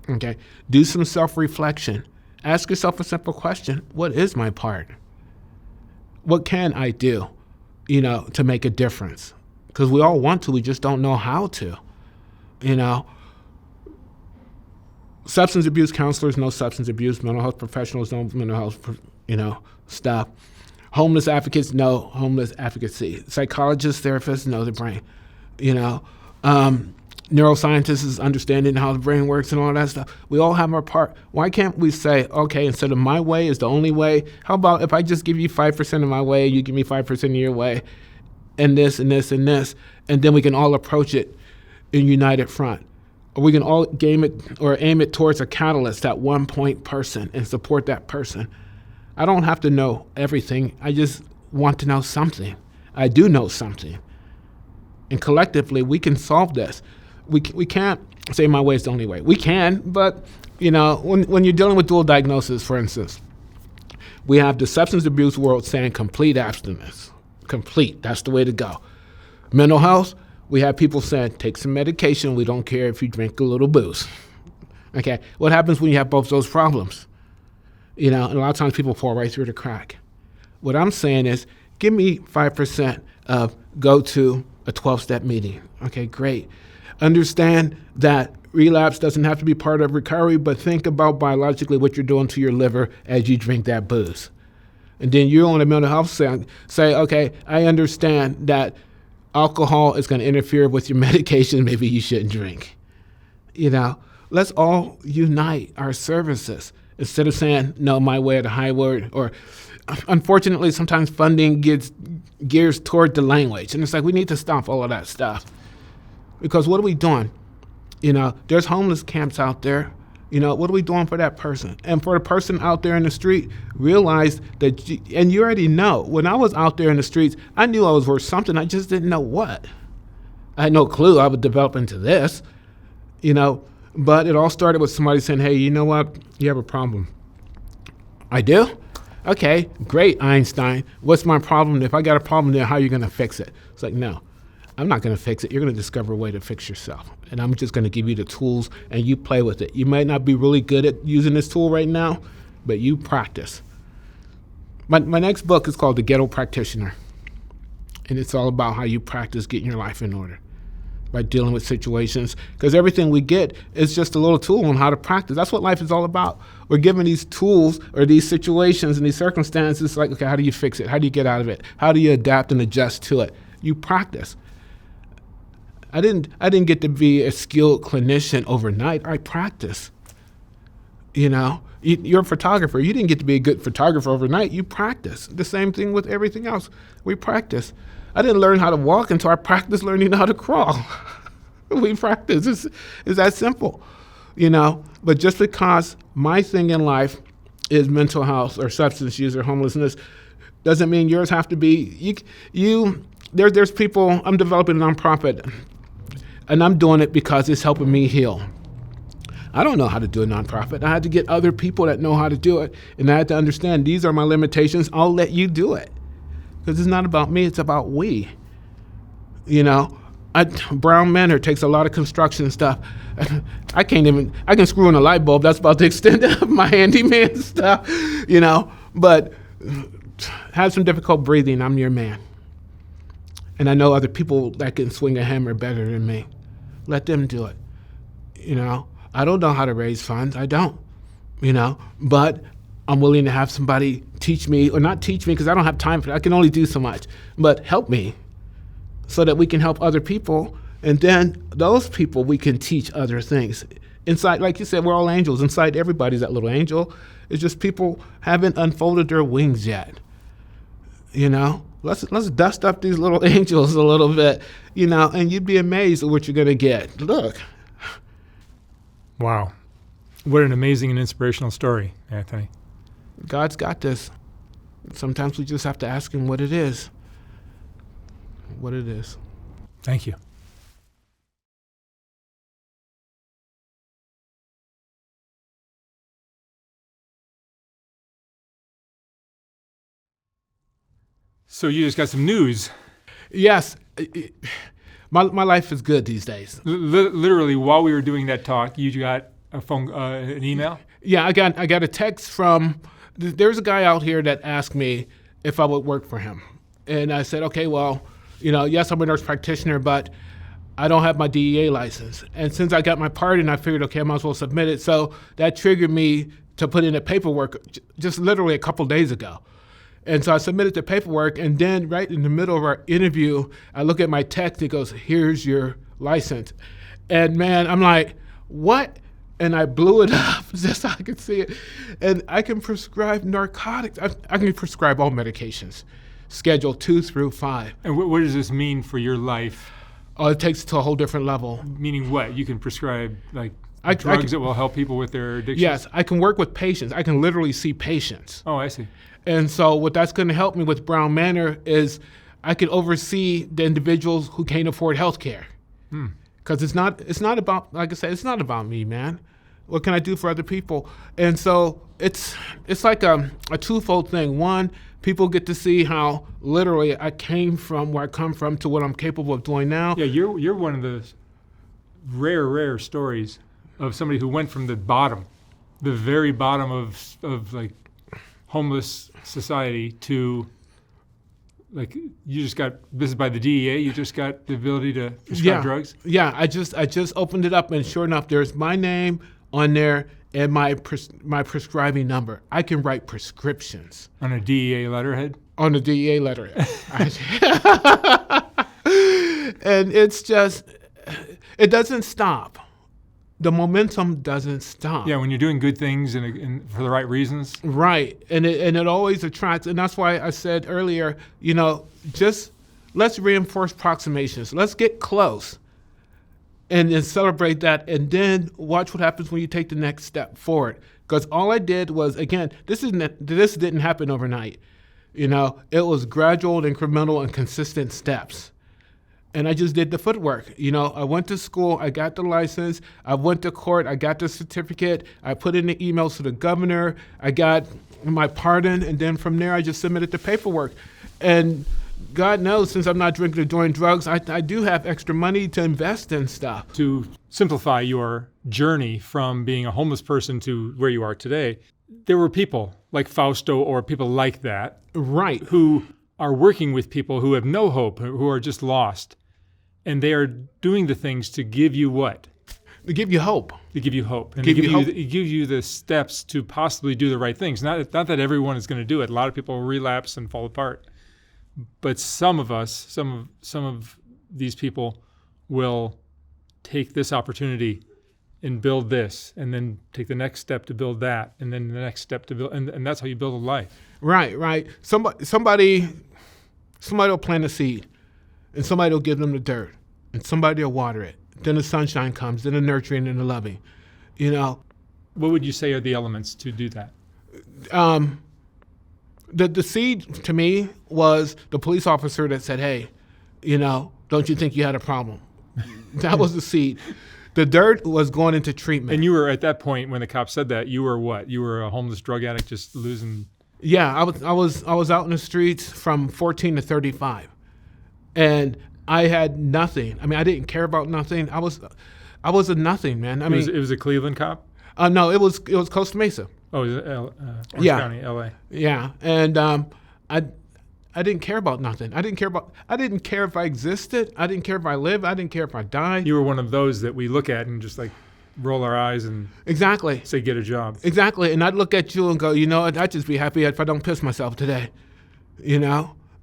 Okay? Do some self-reflection. Ask yourself a simple question. What is my part? What can I do, to make a difference? Because we all want to, we just don't know how to, Substance abuse counselors know substance abuse. Mental health professionals know mental health, stuff. Homeless advocates know homeless advocacy. Psychologists, therapists know the brain. Neuroscientists is understanding how the brain works and all that stuff. We all have our part. Why can't we say, okay, instead of my way is the only way, how about if I just give you 5% of my way, you give me 5% of your way, and this and this and this, and then we can all approach it in united front. Or we can all aim it towards a catalyst, that 1 point person, and support that person. I don't have to know everything. I just want to know something. I do know something. And collectively, we can solve this. We can't say my way is the only way. We can, but when you're dealing with dual diagnosis, for instance, we have the substance abuse world saying complete abstinence. Complete, that's the way to go. Mental health, we have people saying take some medication. We don't care if you drink a little booze. Okay, what happens when you have both those problems? And a lot of times people fall right through the crack. What I'm saying is give me 5% of go to a 12-step meeting. Okay, great. Understand that relapse doesn't have to be part of recovery, but think about biologically what you're doing to your liver as you drink that booze. And then you're on a mental health say, okay, I understand that alcohol is going to interfere with your medication. Maybe you shouldn't drink. Let's all unite our services instead of saying, no, my way or the highway. Or unfortunately, sometimes funding gears toward the language. And it's like, we need to stop all of that stuff. Because what are we doing? There's homeless camps out there. What are we doing for that person? And for the person out there in the street, realize that, and you already know, when I was out there in the streets, I knew I was worth something. I just didn't know what. I had no clue I would develop into this, but it all started with somebody saying, hey, you know what? You have a problem. I do? Okay, great, Einstein. What's my problem? If I got a problem there, how are you going to fix it? It's like, no. I'm not going to fix it. You're going to discover a way to fix yourself. And I'm just going to give you the tools and you play with it. You might not be really good at using this tool right now, but you practice. My next book is called The Ghetto Practitioner. And it's all about how you practice getting your life in order by dealing with situations. Because everything we get is just a little tool on how to practice. That's what life is all about. We're given these tools or these situations and these circumstances like, okay, how do you fix it? How do you get out of it? How do you adapt and adjust to it? You practice. I didn't get to be a skilled clinician overnight. I practice. You're a photographer. You didn't get to be a good photographer overnight. You practice. The same thing with everything else. We practice. I didn't learn how to walk until I practiced learning how to crawl. We practice. It's that simple, But just because my thing in life is mental health or substance use or homelessness doesn't mean yours have to be. There's people. I'm developing a nonprofit. And I'm doing it because it's helping me heal. I don't know how to do a nonprofit. I had to get other people that know how to do it. And I had to understand these are my limitations. I'll let you do it. Because it's not about me, it's about we. Brown Manor takes a lot of construction stuff. I can screw in a light bulb. That's about the extent of my handyman stuff, But have some difficult breathing. I'm your man. And I know other people that can swing a hammer better than me. Let them do it. I don't know how to raise funds. I don't, but I'm willing to have somebody teach me, or not teach me because I don't have time for that. I can only do so much, but help me, so that we can help other people. And then those people, we can teach other things. Inside, like you said, we're all angels. Inside everybody's that little angel. It's just people haven't unfolded their wings yet. Let's dust up these little angels a little bit, and you'd be amazed at what you're going to get. Look. Wow. What an amazing and inspirational story, Anthony. God's got this. Sometimes we just have to ask him what it is. What it is. Thank you. So you just got some news. Yes. My life is good these days. Literally, while we were doing that talk, you got an email? Yeah, I got a text from, there's a guy out here that asked me if I would work for him. And I said, okay, well, yes, I'm a nurse practitioner, but I don't have my DEA license. And since I got my part in, I figured, okay, I might as well submit it. So that triggered me to put in the paperwork just literally a couple days ago. And so I submitted the paperwork, and then right in the middle of our interview, I look at my text, it goes, here's your license. And man, I'm like, what? And I blew it up just so I could see it. And I can prescribe narcotics. I can prescribe all medications, Schedule 2 through 5. And what does this mean for your life? Oh, it takes it to a whole different level. Meaning what? You can prescribe drugs that will help people with their addictions? Yes, I can work with patients. I can literally see patients. Oh, I see. And so what that's going to help me with Brown Manor is I can oversee the individuals who can't afford health care. Because it's not about, like I said, it's not about me, man. What can I do for other people? And so it's like a twofold thing. One, people get to see how literally I came from where I come from to what I'm capable of doing now. Yeah, you're one of the rare stories of somebody who went from the bottom, the very bottom of like homeless society to like you just got visited by the DEA. You just got the ability to prescribe drugs. Yeah, I just opened it up, and sure enough, there's my name on there and my prescribing number. I can write prescriptions on a DEA letterhead. On a DEA letterhead, and it's just it doesn't stop. The momentum doesn't stop. Yeah, when you're doing good things and for the right reasons. Right, and it always attracts, and that's why I said earlier, just let's reinforce approximations. Let's get close, and then celebrate that, and then watch what happens when you take the next step forward. Because all I did was, again, this didn't happen overnight. It was gradual, incremental, and consistent steps. And I just did the footwork. I went to school, I got the license, I went to court, I got the certificate, I put in the emails to the governor, I got my pardon, and then from there I just submitted the paperwork. And God knows, since I'm not drinking or doing drugs, I do have extra money to invest in stuff. To simplify your journey from being a homeless person to where you are today, there were people like Fausto or people like that, right, who are working with people who have no hope, who are just lost. And they are doing the things to give you what? To give you hope. To give you hope. And to give you the steps to possibly do the right things. Not that everyone is going to do it. A lot of people relapse and fall apart. But some of us, some of these people will take this opportunity and build this, and then take the next step to build that, and then the next step to build, and that's how you build a life. Right. Somebody will plant a seed. And somebody will give them the dirt, and somebody will water it. Then the sunshine comes, then the nurturing and the loving, What would you say are the elements to do that? The seed to me was the police officer that said, hey, don't you think you had a problem? That was the seed. The dirt was going into treatment. And you were at that point when the cop said that, you were what? You were a homeless drug addict just losing. Yeah, I was out in the streets from 14 to 35. And I had nothing. I mean, I didn't care about nothing. I was a nothing, man. It was a Cleveland cop? No, it was Costa Mesa. Oh, it was Orange County, L.A. Yeah, and I didn't care about nothing. I didn't care if I existed. I didn't care if I lived. I didn't care if I died. You were one of those that we look at and just like roll our eyes and exactly say, get a job. Exactly, and I'd look at you and go, I'd just be happy if I don't piss myself today,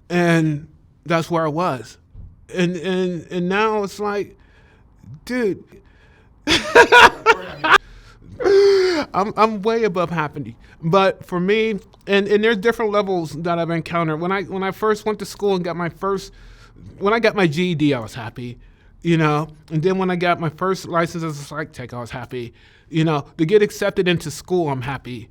and that's where I was, And now it's like, dude, I'm way above happy. But for me, and there's different levels that I've encountered. When I first went to school and when I got my GED, I was happy, and then when I got my first license as a psych tech, I was happy, to get accepted into school, I'm happy.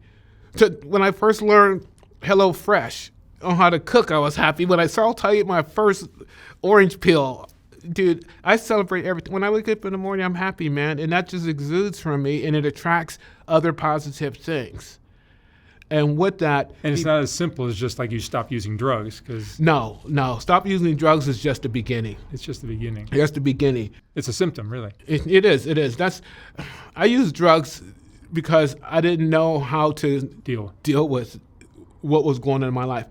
When I first learned HelloFresh on how to cook, I was happy. When I saw my first orange peel, dude, I celebrate everything. When I wake up in the morning, I'm happy, man. And that just exudes from me, and it attracts other positive things. And with that... And it's not as simple as just like you stop using drugs, because... No. Stop using drugs is just the beginning. It's just the beginning. That's the beginning. It's a symptom, really. It is. I use drugs because I didn't know how to deal with what was going on in my life.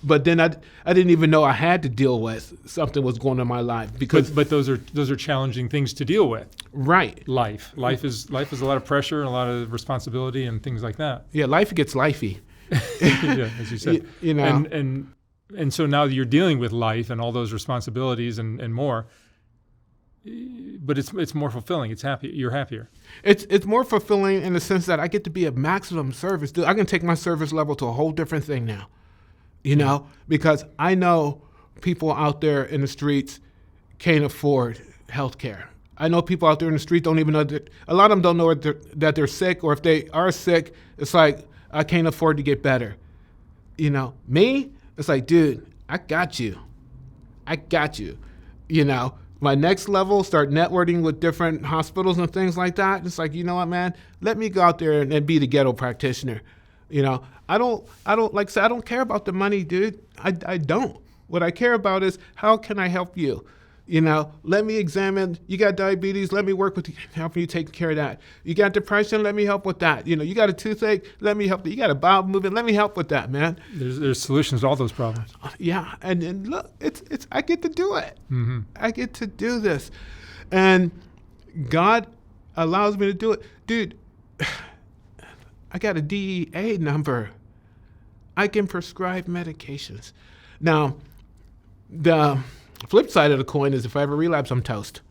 But then I didn't even know I had to deal with something was going on in my life because. But those are challenging things to deal with. Right. Life is a lot of pressure and a lot of responsibility and things like that. Yeah, life gets lifey. Yeah, as you said. And so now you're dealing with life and all those responsibilities and more. But it's more fulfilling. It's happy. You're happier. It's more fulfilling in the sense that I get to be of maximum service. Dude, I can take my service level to a whole different thing now. Because I know people out there in the streets can't afford health care. I know people out there in the street don't even know that, a lot of them don't know that they're sick, or if they are sick, it's like, I can't afford to get better. Me, it's like, dude, I got you. My next level, start networking with different hospitals and things like that. It's like, you know what, man, let me go out there and be the ghetto practitioner. I don't like I said, I don't care about the money, dude. I don't. What I care about is how can I help you? Let me examine. You got diabetes, let me work with you, helping you take care of that. You got depression, let me help with that. You got a toothache, let me help. You got a bowel movement, let me help with that, man. There's solutions to all those problems. Yeah, and look, it's I get to do it. Mm-hmm. I get to do this, and God allows me to do it, dude. I got a DEA number. I can prescribe medications. Now, the flip side of the coin is if I ever relapse, I'm toast.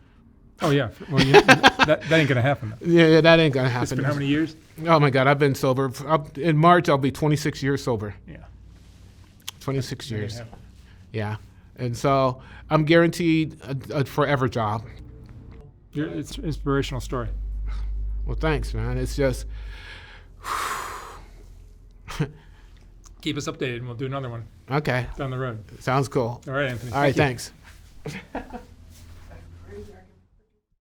Oh, yeah. Well, that ain't going to happen. Yeah, that ain't going to happen. It's been how many years? Oh, my God. I've been sober. In March, I'll be 26 years sober. Yeah. 26 years. Yeah. And so I'm guaranteed a forever job. It's an inspirational story. Well, thanks, man. It's just... Keep us updated and we'll do another one. Okay. Down the road. Sounds cool. All right, Anthony. All right, thanks.